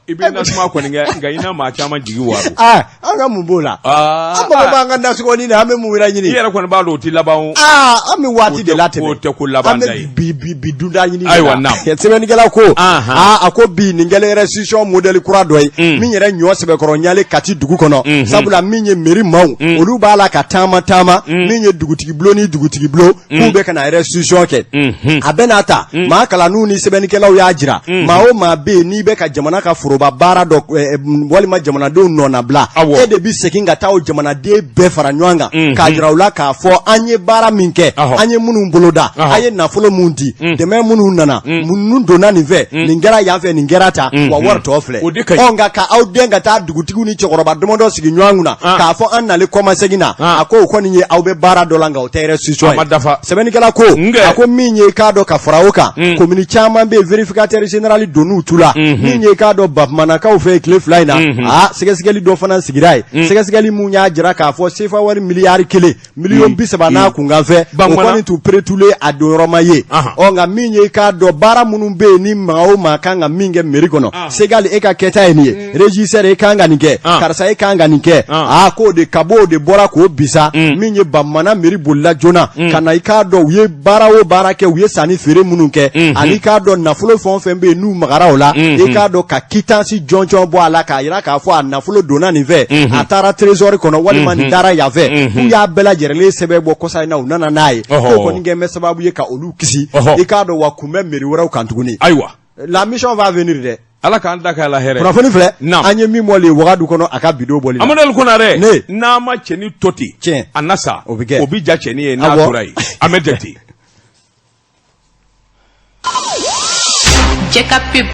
i bɛ nasuma kɔni kɛ nka i na maa caman jigi wari an ka mun b'o la an mago b'an ka nasɔgɔnin na an bɛ mun wɛrɛ ɲini i yɛrɛ kɔni b'a dɔn o tɛ laban o an bɛ waati de la tɛmɛ o tɛ ko laban da ye an bɛ bi dunda ɲini ayiwa na sɛbɛnnikɛla ko a ko bi nin kɛlen restitution modèle kura dɔ ye min yɛrɛ ɲɔ sɛbɛkɔrɔ ɲale Kati dugu kɔnɔ sabula min ye mairie maaw olu b'a la ka taama min ye dugutigi bulon ni dugutigi bulon k'u bɛ ka na restitution kɛ a bɛ n'a ta maa kalanniw ni sɛbɛnnikɛlaw y'a jira maa o maa bɛ yen n'i bɛ ka jamana ka foroba baara dɔ walima jamanadenw nɔnabila e de bɛ segin ka taa o jamanaden bɛɛ fara ɲɔgɔn kan k'a jira u la k'a fɔ an ye baara min kɛ an ye minnu boloda an ye nafolo mun di dɛmɛ minnu nana minnu donna nin fɛ nin kɛra yan fɛ nin kɛra ta wa wari tɔ filɛ nka ka aw den ka taa dugutigiw ni cɛkɔrɔba damadɔ sigi ɲɔgɔn kunna k'a fɔ an nalen kɔmasegin na a ko o kɔni ye aw bɛ baara dɔ la nka o tɛ restitution ye sɛbɛnnikɛla ko a ko min ye k'a dɔn ka fara o kan commune caman bɛ yen vérificateur général donn'u tu la min ye k'a dɔn bamanakaw fɛ tile fila in na sɛgɛsɛgɛli dɔ fana sigira ye sɛgɛsɛgɛli mun y'a jira k'a fɔ CFA wari miliyari 1 miliyɔn 30 n'a kunkan fɛ o kɔni tun prétule a don yɔrɔ ma ye nka min ye k'a dɔn baara minnu bɛ yen ni maa o maa kan ka min kɛ mairie kɔnɔ Segal e ka kɛta ye nin ye régisseur e kan ka nin kɛ karisa e kan ka nin kɛ k'o de ka bɔ o de bɔra k'o bisa min ye bamana mairie bolila joona ka na i k'a dɔn u ye baara o baara kɛ u ye sanni feere minnu kɛ ani k'a dɔn nafolo fɛn o fɛn bɛ yen n'u magara o la i k'a dɔn ka quittance jɔnjɔn bɔ a la k'a yira k'a fɔ a nafolo donna nin fɛ a taara trésor kɔnɔ walima nin taara yan fɛ k'u y'a bɛɛ lajɛlen sɛbɛn bɔ kɔsa in na u nana n'a ye k'o kɔni kɛ bɛ sababu ye ka olu kisi i k'a dɔn wa kun bɛ mairie wɛrɛw kan tuguni ayiwa la mission va venir dɛ Ala k'an da k'a la hɛrɛ kunnafoni filɛ an ye min bɔlen wagadu kɔnɔ a ka bidon bɔli la Amadou Konare n'a ma cɛni to ten a na sa o bɛ ja cɛni ye n'a tora ye a mɛ jate Check-up pub.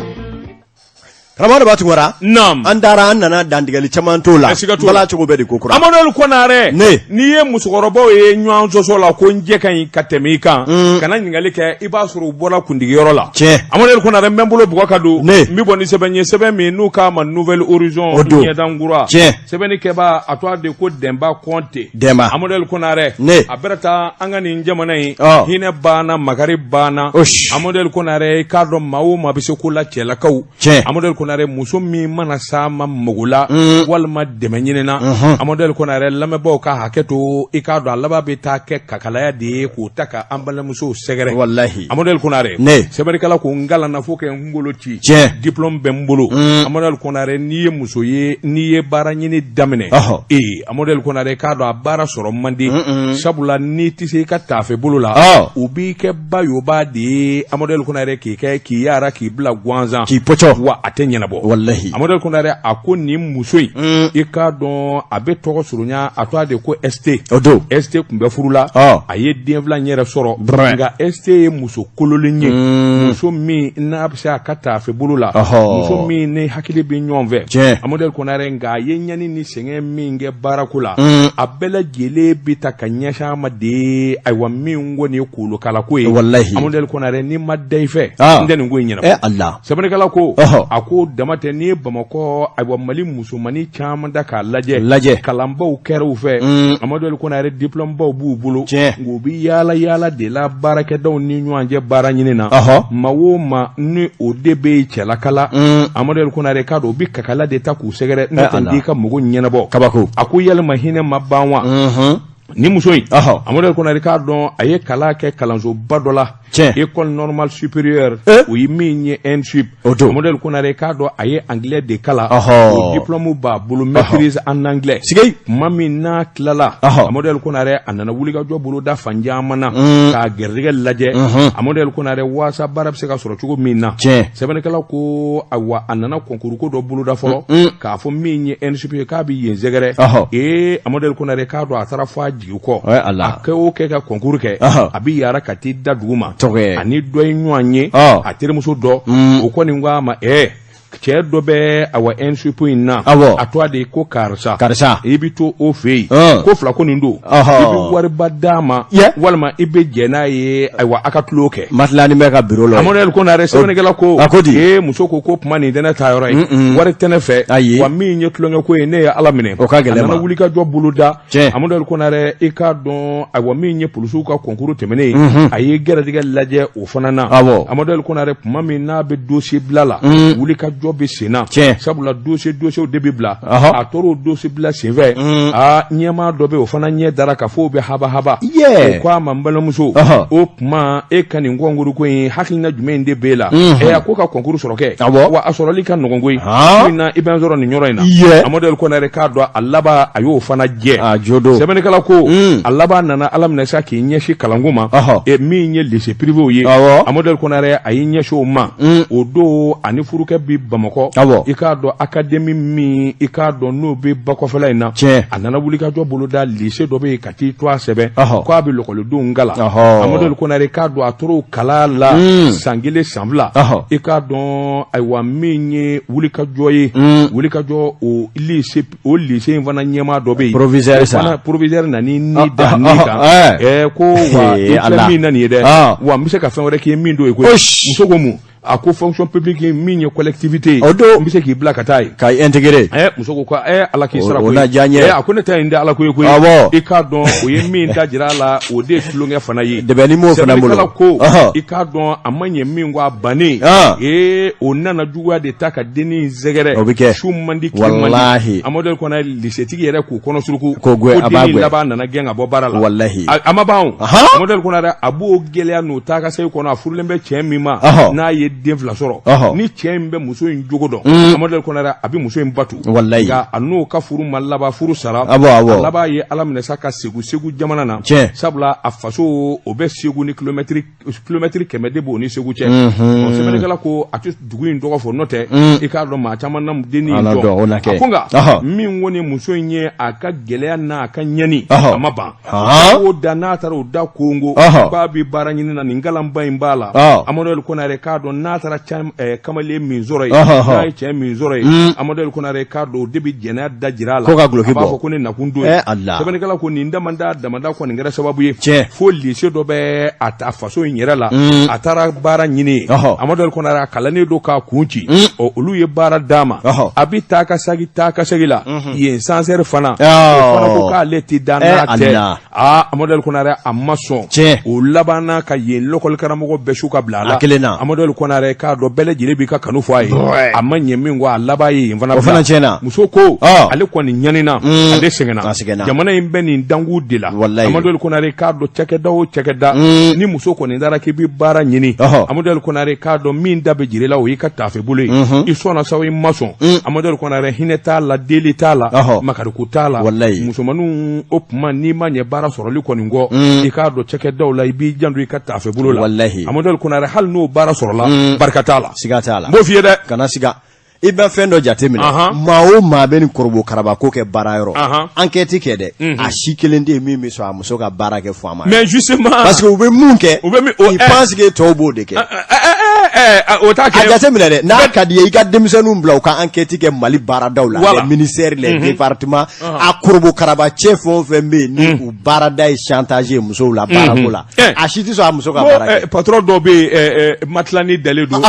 Ramadu Batungara. Nam. Andara nana dandigali caman to la. Bala cogo bɛ de ko kura. Amadou Konare. Ne. N'i ye musokɔrɔbaw ye ɲɔgɔn sɔsɔ la ko n jɛ ka ɲi ka tɛmɛ i kan. Kana ɲininkali kɛ i b'a sɔrɔ u bɔra kundigiyɔrɔ la. Tiɲɛ. Amadou Konare n bɛ n bolo bugɔ ka don. Ne. N bɛ bɔ ni sɛbɛn ye sɛbɛn min n'u k'a ma Nouvelle Horizon. O don. Ɲɛdankura. Tiɲɛ. Sɛbɛnni kɛba a tɔgɔ de ko Demba Conte. Demba. Amadou Konare. Ne. A bɛrɛ taa an ka nin jamana in. Hinɛ banna Makari banna. Amadou Konare k'a dɔn maa o maa bɛ se ko la cɛlakaw. Tiɲɛ. Amadou Konare muso min mana sa ma mogola walima dɛmɛ ɲinina Amadou Konare lamɛnbaaw ka hakɛ to i k'a dɔn a laban bɛ taa kɛ kakalaya de ye k'o ta ka an balimamusow sɛgɛrɛ wallahi Amadou Konare sɛbɛnnikɛla ko n galana fo kɛ n ngolo ci diplôme bɛ n bolo Amadou Konare n'i ye muso ye n'i ye baara ɲini daminɛ Amadou Konare k'a dɔn a baara sɔrɔ man di sabula n'i tɛ se i ka taafe bolo la u b'i kɛ bayoba de ye Amadou Konare k'i yara k'i bila gansan k'i pɔcɔ wa a tɛ ɲɛnabɔ Amadou Konare a ko nin muso in i k'a dɔn a bɛ tɔgɔ surunya a tɔgɔ de ko ST ST tun bɛ furu la a ye den fila yɛrɛ sɔrɔ nka ST ye muso kololen ye muso min n'a bɛ se a ka taafe bolo la muso min ni hakili bɛ ɲɔgɔn fɛ Amadou Konare nka a ye ɲani ni sɛgɛn min kɛ baarako la a bɛɛ lajɛlen bɛ ta ka ɲɛsin a ma de ayiwa min ko nin ye kolokalako ye Amadou Konare n'i ma da i fɛ n tɛ nin ko in ɲɛnabɔ sɛbɛnnikɛla ko a ko dama tɛ n'i ye Bamakɔ ayiwa Mali musomani caman da k'a lajɛ kalanbaw kɛra u fɛ Amadou Konare diplôme baw b'u bolo ngo bi yaala de la baarakɛdaw ni ɲɔgɔn cɛ baara ɲini na maa o maa ni o de bɛ cɛlakala Amadou Konare k'a dɔn o bi kakala de ta k'u sɛgɛrɛ n'o tɛ di ka mɔgɔ ɲɛnabɔ kabako a ko yalima hinɛ ma ban wa ni muso in Amadou Konare k'a dɔn a ye kalan kɛ kalansoba dɔ la école normale supérieure o ye min ye NSUP Amadou Konare k'a dɔn a ye anglais de kalan o diplôme b'a bolo maîtrise en anglais kuma min n'a tilala Amadou Konare a nana wulikajɔ boloda fan caman na k'a gɛrɛsɛgɛ lajɛ Amadou Konare waasa baara bɛ se ka sɔrɔ cogo min na sɛbɛnnikɛlaw ko ayiwa a nana concours ko dɔ boloda fɔlɔ k'a fɔ min ye NSUP ye k'a bɛ yen sɛgɛrɛ Amadou Konare k'a dɔn a taara fɔ a jigi kɔ a kɛ o kɛ ka concours kɛ a bɛ yaara ka t'i da dugu ma ani dɔ ye ɲɔgɔn ye a terimuso dɔ o kɔni k'a ma cɛ dɔ bɛ awa NSUP in na a tɔgɔ de ko karisa i bɛ to o fɛ yen ko fila ko nin don i bɛ wariba d'a ma walima i bɛ jɛ n'a ye ayiwa a ka tulo kɛ matilani bɛ ka bureau la Amadou Konare sɛbɛnnikɛla ko muso ko kuma nin tɛ ne ta yɔrɔ ye wari tɛ ne fɛ wa min ye tulonkɛ ko ye ne ye Ala minɛ o ka gɛlɛn ma a nana wulikajɔ boloda Amadou Konare i k'a dɔn ayiwa min ye polisiw ka concours tɛmɛnen a ye gɛrɛsɛgɛ lajɛ o fana na Amadou Konare kuma min n'a bɛ dossier bila la wulikajɔ jɔ bɛ senna sabula dossier de bɛ bila a tora o dossier bila senfɛ ɲɛmaa dɔ bɛ o fana ɲɛ dara ka fɔ o bɛ haba o ko a ma n balimamuso o tuma e ka nin concours ko in hakilina jumɛn de b'e la a ko ka concours sɔrɔ kɛ wa a sɔrɔli ka nɔgɔn koyi min na i bɛ n sɔrɔ nin yɔrɔ in na Amadou Konare k'a dɔn a laban a y'o fana jɛ sɛbɛnnikɛla ko a laban nana Ala minɛ sa k'i ɲɛsin kalanko ma min ye lycée privé ye Amadou Konare a y'i ɲɛsin o ma o don ani furukɛ bi Bamakɔ i k'a dɔn académie min i k'a dɔn n'o bɛ ba kɔfɛla in na a nana wulikajɔ boloda lycée dɔ bɛ yen ka t'i to a sɛbɛn k'a bɛ lakɔlidenw kalan Amadou Konare k'a dɔn a tora o kalan la san kelen san fila i k'a dɔn ayiwa min ye wulikajɔ ye wulikajɔ o lycée in fana ɲɛmaa dɔ bɛ yen proviseur nani ni da ni kan ko wa i filɛ min na nin ye dɛ wa n bɛ se ka fɛn wɛrɛ k'i ye min don ye koyi muso ko mun a ko fonction publique min ye collectivité ye o don n bɛ se k'i bila ka taa ye k'a intégrer muso ko Ala k'i sara koyi a ko ne ta yen tɛ Ala ko ye koyi i k'a dɔn o ye min ta jira a la o de ye tulonkɛ fana ye dɛbɛnni m'o fana bolo sɛbɛnnikɛla ko i k'a dɔn a ma ɲɛ min ko a bannen o nana juguya de ta ka dennin sɛgɛrɛ o bɛ kɛ su man di tile man di Amadou Konare lycétigi yɛrɛ k'o kɔnɔ suruku ko dennin laban nana gɛn ka bɔ baara la a ma ban o Amadou Konare a b'o gɛlɛya n'o ta ka se kɔnɔ a furulen bɛ cɛ min ma n'a ye den fila sɔrɔ ni cɛ in bɛ muso in jogo dɔn Amadou Konare a bɛ muso in batu nka a n'o ka furu ma laban furu sara a laban ye Ala minɛ sa ka Segu jamana na sabula a faso o bɛ Segu ni kilomɛtiri 100 de b'o ni Segu cɛ sɛbɛnnikɛla ko a tɛ dugu in tɔgɔ fɔ n'o tɛ i k'a dɔn maa caman na dennin in dɔn a ko nka min ko ni muso in ye a ka gɛlɛya n'a ka ɲani a ma ban o da n'a taara o da Kongo k'a bɛ baara ɲini na nin kalanba in b'a la Amadou Konare k'a dɔn n'a taara kamalen min sɔrɔ ye n'a ye cɛ min sɔrɔ ye Amadu Konare k'a dɔn debi jɛnɛya da jira la ko ka guloki bɔ a b'a fɔ ko ne nakun don ye sɛbɛnnikɛla ko nin damanda kɔni kɛra sababu ye fo lycée dɔ bɛ a faso in yɛrɛ la a taara baara ɲini Amadu Konare a kalannen don k'a kun ci olu ye baara d'a ma a bi taa ka segi la yen sansɛri fana o fana ko k'ale ti da n'a tɛ Amadu Konare a ma sɔn o labanna ka yen l'école karamɔgɔ bɛɛ su ka bila a la Amadu Konare k'a dɔn bɛɛ lajɛlen b'i ka kanu fɔ a ye a ma ɲɛ min kɔ a laban ye yen fana bila muso ko ale kɔni ɲanina ale sɛgɛnna jamana in bɛ nin dangu de la Amadu Konare k'a dɔn cɛkɛda o cɛkɛda ni muso kɔni dara k'i bi baara ɲini Amadu Konare k'a dɔn min da bɛ jiri la o y'i ka tafe bolo ye i sɔnna sa i ma sɔn Amadu Konare hinɛ t'a la deli t'a la makariku t'a la musomaninw o tuma n'i ma ɲɛ baara sɔrɔli kɔni kɔ i k'a dɔn cɛkɛdaw la i b'i janto i ka tafe bolo la Amadu Konare hali n'o baara sɔrɔla barika t'a la siga t'a la n b'o f'i ye dɛ kana siga i bɛ fɛn dɔ jate minɛ maa o maa bɛ nin korobo karabako kɛ baara yɔrɔ enquête kɛ dɛ a si kelen de ye min bɛ sɔn a muso ka baara kɛ faama mais justement parce que u bɛ mun kɛ i pense que tɔw b'o de kɛ o t'a kɛ a jate minɛ dɛ n'a ka di ye i ka denmisɛnninw bila u ka enquête kɛ Mali baaradaw la les ministères les départements a korobo karaba cɛ fɛn o fɛn bɛ yen ni u baarada ye chantage ye musow la baarako la a si tɛ sɔn a muso ka baara kɛ patron dɔw bɛ yen matilani dalen don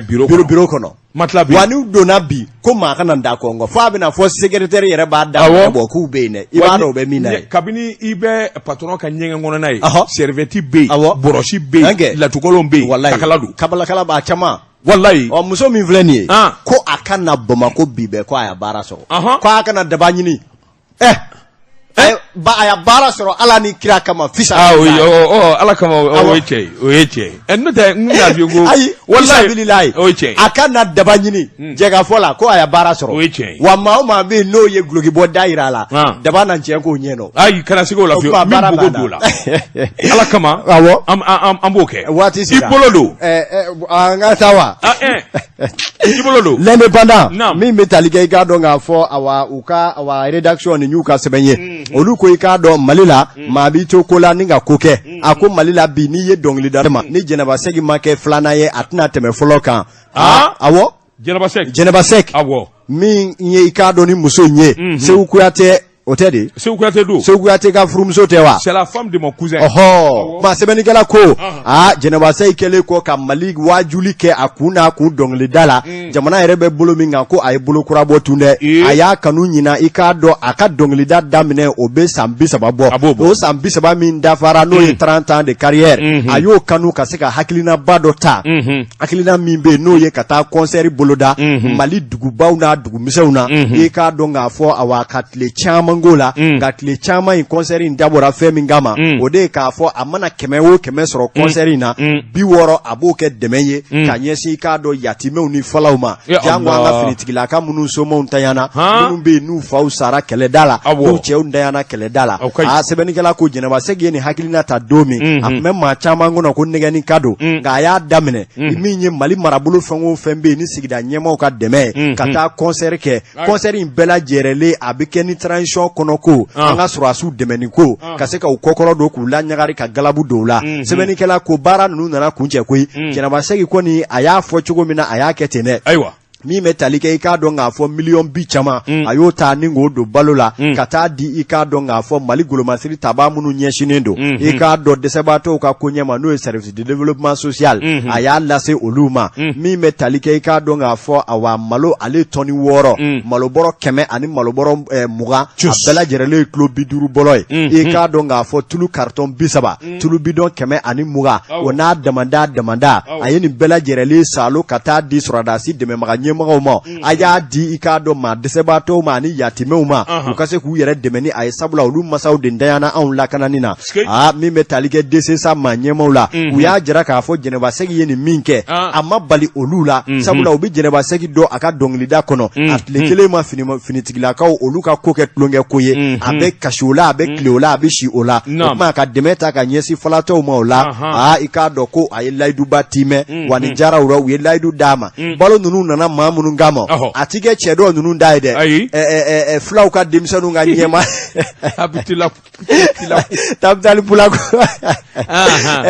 bureau kɔnɔ wa n'u donna bi ko maa kana da kɔngɔ fo a bɛna fɔ secrétaire yɛrɛ b'a da bɔ k'u bɛ yen dɛ i b'a dɔn o bɛ min na ye kabini i bɛ patron ka ɲɛgɛn kɔnɔna ye serviette bɛ yen bɔrɔsi bɛ yen latukɔlɔn bɛ yen kakala don kabalakala b'a caman walayi muso min filɛ nin ye ko a ka na Bamako bi bɛɛ ko a y'a baara sɔrɔ ko a kana daba ɲini a y'a baara sɔrɔ Ala ni kira kama fisa Ala kama o ye cɛ ye n'o tɛ n y'a f'i ye ko ayi walayi o ye cɛ ye a ka na daba ɲini jɛgɛfɔ la ko a y'a baara sɔrɔ o ye cɛ ye wa maa o maa bɛ yen n'o ye guloki bɔ da yira a la daba na cɛ k'o ɲɛ nɔ ayi kana se k'o la fiyewu min bogo don o la Ala kama an b'o kɛ waati sera i bolo don an ka taa wa i bolo don l'indépendant min bɛ tali kɛ i k'a dɔn k'a fɔ u ka rédaction ni y'u ka sɛbɛn ye olu ko i k'a dɔn Mali la maa b'i to ko la ni ka ko kɛ a ko Mali la bi n'i ye dɔnkilidari ma ni Jɛnɛba Sɛki ma kɛ filanan ye a tɛna tɛmɛ fɔlɔ kan awɔ Jɛnɛba Sɛki min ye i k'a dɔn ni muso in ye Seku Kuyatɛ o tɛ de Seku Kuyatɛ don Seku Kuyatɛ ka furumuso tɛ wa c'est la femme de mon cousin ma sɛbɛnnikɛla ko Jɛnɛba Sɛki kɛlen kɔ ka Mali wajuli kɛ a kun n'a kun dɔnkilida la jamana yɛrɛ bɛ bolo min kan ko a ye bolo kura bɔ tun dɛ a y'a kanu ɲina i k'a dɔn a ka dɔnkilida daminɛ o bɛ san 30 bɔ o san 30 min dafara n'o ye 30 ans de carrière a y'o kanu ka se ka hakilinaba dɔ ta hakilina min bɛ yen n'o ye ka taa concert boloda Mali dugubaw n'a dugumisɛnw na i k'a dɔn k'a fɔ awa ka tile caman go la nka tile caman in concert in dabɔra fɛn min kama o de ye k'a fɔ a mana 100 o 100 sɔrɔ concert in na 60 a b'o kɛ dɛmɛ ye ka ɲɛsin k'a dɔn yatimɛw ni falaw ma jango an ka finitigilaka minnu somɔw ntanyana minnu bɛ yen n'u faw sara kɛlɛda la n'u cɛw ntanyana kɛlɛda la sɛbɛnnikɛla ko Jɛnɛba Sɛki ye nin hakilina ta don min a tun bɛ maa caman kɔnɔ ko nɛgɛni ka don nka a y'a daminɛ min ye Mali marabolo fɛn o fɛn bɛ yen ni sigida ɲɛmaaw ka dɛmɛ ye ka taa concert kɛ concert in bɛɛ lajɛlen a bɛ kɛ ni transition kɔnɔ ko an ka sɔrɔdasiw dɛmɛni ko ka se ka u kɔkɔrɔ don k'u la ɲagari ka galabu don u la sɛbɛnnikɛla ko baara ninnu nana kuncɛ koyi Jɛnɛba Sɛki kɔni a y'a fɔ cogo min na a y'a kɛ ten dɛ ayiwa min bɛ tali kɛ i k'a dɔn k'a fɔ miliyɔn 10 caman a y'o ta ni k'o don balo la ka taa di i k'a dɔn k'a fɔ Mali golomasiri tabaa minnu ɲɛsinnen don i k'a dɔn dɛsɛbaatɔw ka ko ɲɛma n'o ye service de développement social a y'a lase olu ma min bɛ tali kɛ i k'a dɔn k'a fɔ awa malo ale tɔni 6 malobɔrɔ 100 ani malobɔrɔ 20 a bɛɛ lajɛlen ye kilo 50 bɔlɔ ye i k'a dɔn k'a fɔ tulu carton 30 tulu bidon 100 ani 20 o n'a damanda a ye nin bɛɛ lajɛlen salo ka taa di sɔrɔdasi dɛmɛbaga ɲɛmɔgɔw ma a y'a di i k'a dɔn maa dɛsɛbaatɔw ma ani yatimɛw ma u ka se k'u yɛrɛ dɛmɛ ni a ye sabula olu masaw de ntanyana anw lakanani na min bɛ tali kɛ DCSA maa ɲɛmaaw la u y'a jira k'a fɔ Jɛnɛba Sɛki ye nin min kɛ a ma bali olu la sabula u bɛ Jɛnɛba Sɛki dɔn a ka dɔnkilida kɔnɔ a tile kelen ma finitigilakaw olu ka ko kɛ tulonkɛ ko ye a bɛ kasi o la a bɛ tile o la a bɛ si o la o tuma ka dɛmɛ ta ka ɲɛsin falatɔw ma o la i k'a dɔn ko a ye layiduba timɛ wa ni jaraw u ye layidu d'a ma balo ninnu nana maa minnu k'a ma a ti kɛ cɛ dɔw ninnu da ye dɛ fulaw ka denmisɛnninw ka ɲɛma tabitali pula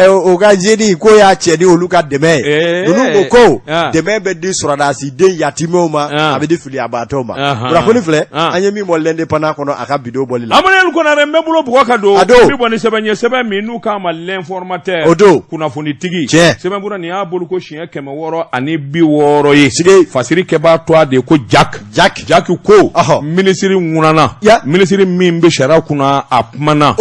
o ka jeudi ko y'a cɛ di olu ka dɛmɛ ye ninnu ko dɛmɛ bɛ di sɔrɔdasi den yatimɛw ma a bɛ di filiyabaatɔw ma kunnafoni filɛ an ye min bɔ l'indépendant kɔnɔ a ka vidéo bɔli la Amadu Konare n bɛ bolo bugɔ ka don bi bɔ ni sɛbɛn ye sɛbɛn min n'u k'a ma l'informateur o don kunnafonitigi sɛbɛn bɔra nin y'a bolo ko siɲɛ 660 ye fasiri kɛbaa to a de ko Jack ko minisiri ŋunana minisiri min bɛ sariya kunna a kumana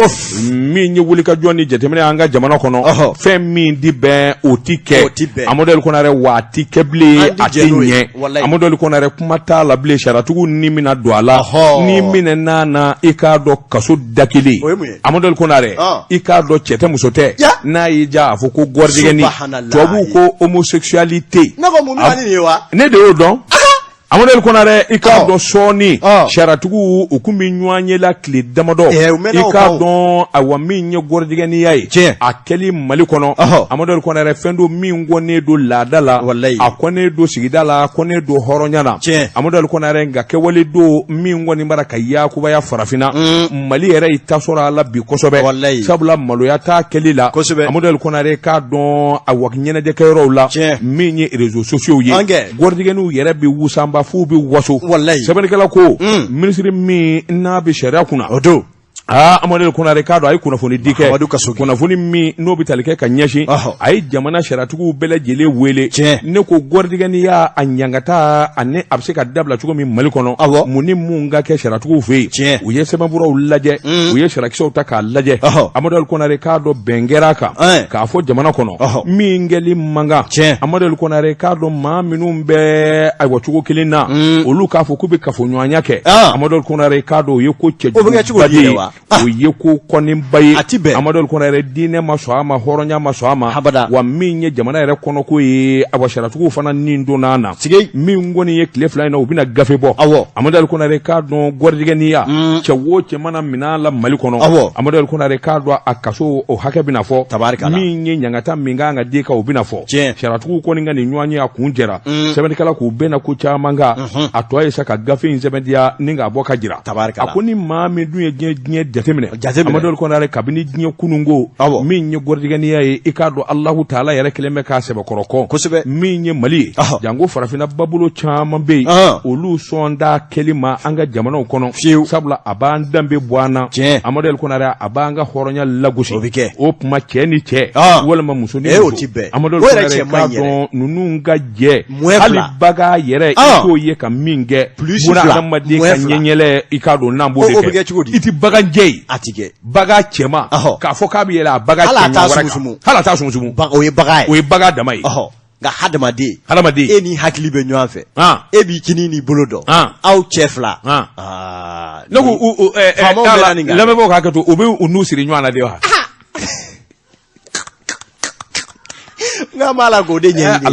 min ye wulikajɔ ni jateminɛ an ka jamana kɔnɔ fɛn min di bɛn o ti kɛ Amadu Konare wa ti kɛ bilen a ti ɲɛ Amadu Konare kuma t'a la bilen sariyatigiw ni mina don a la ni minɛ na i k'a dɔn kaso dakili Amadu Konare i k'a dɔn cɛ tɛ muso tɛ n'a y'i ja a fɔ ko gɔrɔjɛgɛni tubabuw ko homosexualité ne de y'o dɔn Amadu Konare i k'a dɔn sɔɔni sariyatigiw u kun bɛ ɲɔgɔn ye la tile damadɔ i k'a dɔn awa min ye gɔrɔjɛgɛniya ye a kɛli Mali kɔnɔ Amadu Konare fɛn do min kɔnnen do laada la a kɔnnen do sigida la a kɔnnen do hɔrɔnya la Amadu Konare nka kɛwale do min kɔni bara ka yakubaya farafinna Mali yɛrɛ i ta sɔrɔ a la bi kosɛbɛ sabula maloya t'a kɛli la Amadu Konare k'a dɔn a ɲɛnajɛkɛyɔrɔw la min ye réseaux sociaux ye gɔrɔjɛgɛniw yɛrɛ bɛ wusanba f'u bɛ waso sɛbɛnnikɛla ko minisiri min n'a bɛ sariya kunna o don Amadu Konare k'a dɔn a ye kunnafoni di kɛ kunnafoni min n'o bɛ tali kɛ ka ɲɛsin a ye jamana sariyatigiw bɛɛ lajɛlen wele ne ko gɔrɔjɛgɛniya a ɲangata ani a bɛ se ka dabila cogo min Mali kɔnɔ mun ni mun ka kɛ sariyatigiw fɛ yen u ye sɛbɛnfuraw lajɛ u ye sariyakisɛw ta k'a lajɛ Amadu Konare k'a dɔn bɛn kɛra a kan k'a fɔ jamana kɔnɔ min kɛli man kan Amadu Konare k'a dɔn maa minnu bɛ ayiwa cogo kelen na olu k'a fɔ k'u bɛ kafoɲɔgɔnya kɛ Amadu Konare k'a dɔn o ye ko cɛjuguba de ye o ye ko kɔniba ye Amadu Konare diinɛ ma sɔn a ma hɔrɔnya ma sɔn a ma wa min ye jamana yɛrɛ kɔnɔ ko ye awa sariyatigiw fana nin donna na min kɔni ye tile 2 in na u bɛna gafe bɔ Amadu Konare k'a dɔn gɔrɔjɛgɛniya cɛ o cɛ mana minɛ la Mali kɔnɔ Amadu Konare k'a dɔn a kaso o hakɛ bɛna fɔ min ye ɲangata min kan ka di kan o bɛna fɔ sariyatigiw kɔni ka nin ɲɔgɔn ye a kun jɛra sɛbɛnnikɛla k'u bɛna ko caman kan a tɔ ye sa ka gafe in sɛbɛntiya ni k'a bɔ ka jira a ko ni maa min dun ye diɲɛ jateminɛ Amadu Konare kabini diɲɛ kunungo min ye gɔrɔjɛgɛniya ye i k'a dɔn Alahu Taala yɛrɛ kelen bɛ k'a sɛbɛkɔrɔ kosɛbɛ min ye Mali ye jango farafinna babolo caman bɛ yen olu sɔn da kɛli ma an ka jamanaw kɔnɔ sabula a b'an danbe bɔ an na Amadu Konare a b'an ka hɔrɔnya lagosi o kuma cɛ ni cɛ walima muso ni muso Amadu Konare k'a dɔn ninnu ka jɛ hali baga yɛrɛ i k'o ye ka min kɛ buna adamaden ka ɲɛɲɛlɛ i k'a dɔn n'an b'o de kɛ i ti baganjɛ ye baga cɛma k'a fɔ k'a bɛ yɛlɛ a baga cɛma hala t'a sumusumu o ye baga dama ye nka hadamaden e ni hakili bɛ ɲɔgɔn fɛ e b'i kini n'i bolo dɔn aw cɛ fila ne ko lamɛnbagaw k'a kɛ to u bɛ u n'u siri ɲɔgɔn na de wa n'a ma la k'o de ɲɛɲini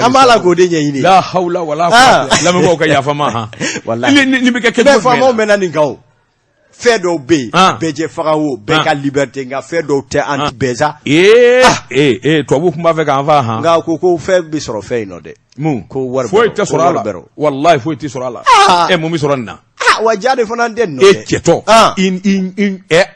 an b'a la k'o de ɲɛɲini la hawla wala quwwata lamɛnbagaw ka yafa ma ni bɛ kɛ kɛcogo faamaw mɛnna nin kan o fɛn dɔw bɛ yen bɛɛ jɛ faga o bɛɛ ka liberté nka fɛn dɔw tɛ an ti bɛɛ sa tubabu kun b'a fɛ k'an fa han nka ko fɛn bɛ sɔrɔ fɛn in nɔ dɛ mun ko wari foyi tɛ sɔrɔ a la walayi foyi tɛ sɔrɔ a la mun bɛ sɔrɔ nin na wa ja de fana tɛ nin nɔ dɛ cɛtɔ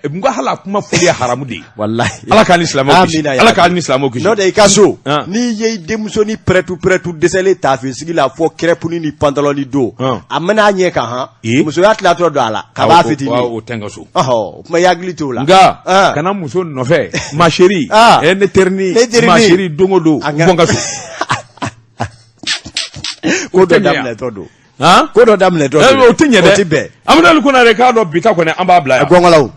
n ko hali a kuma fɔli ye haramu de ye walayi ala k'an ni silamɛw kisi ala k'an ni silamɛw kisi n'o tɛ i ka so n'i ye denmuso ni pɛrɛtu dɛsɛlen tafe sigi la fɔ kɛrɛpuni ni pantalon ni don a mɛna a ɲɛ kan han musoya tilatɔ don a la ka b'a fitinin o tɛ n ka so o kuma i hakili t'o la nka kana muso nɔfɛ ma chérie ne terni ma chérie don o don bɔ n ka so ko dɔ daminɛtɔ don ko dɔ daminɛtɔ don o tɛ ɲɛ dɛ Amadu Konare k'a dɔn bi ta kɔni an b'a bila yan gɔngɔlaw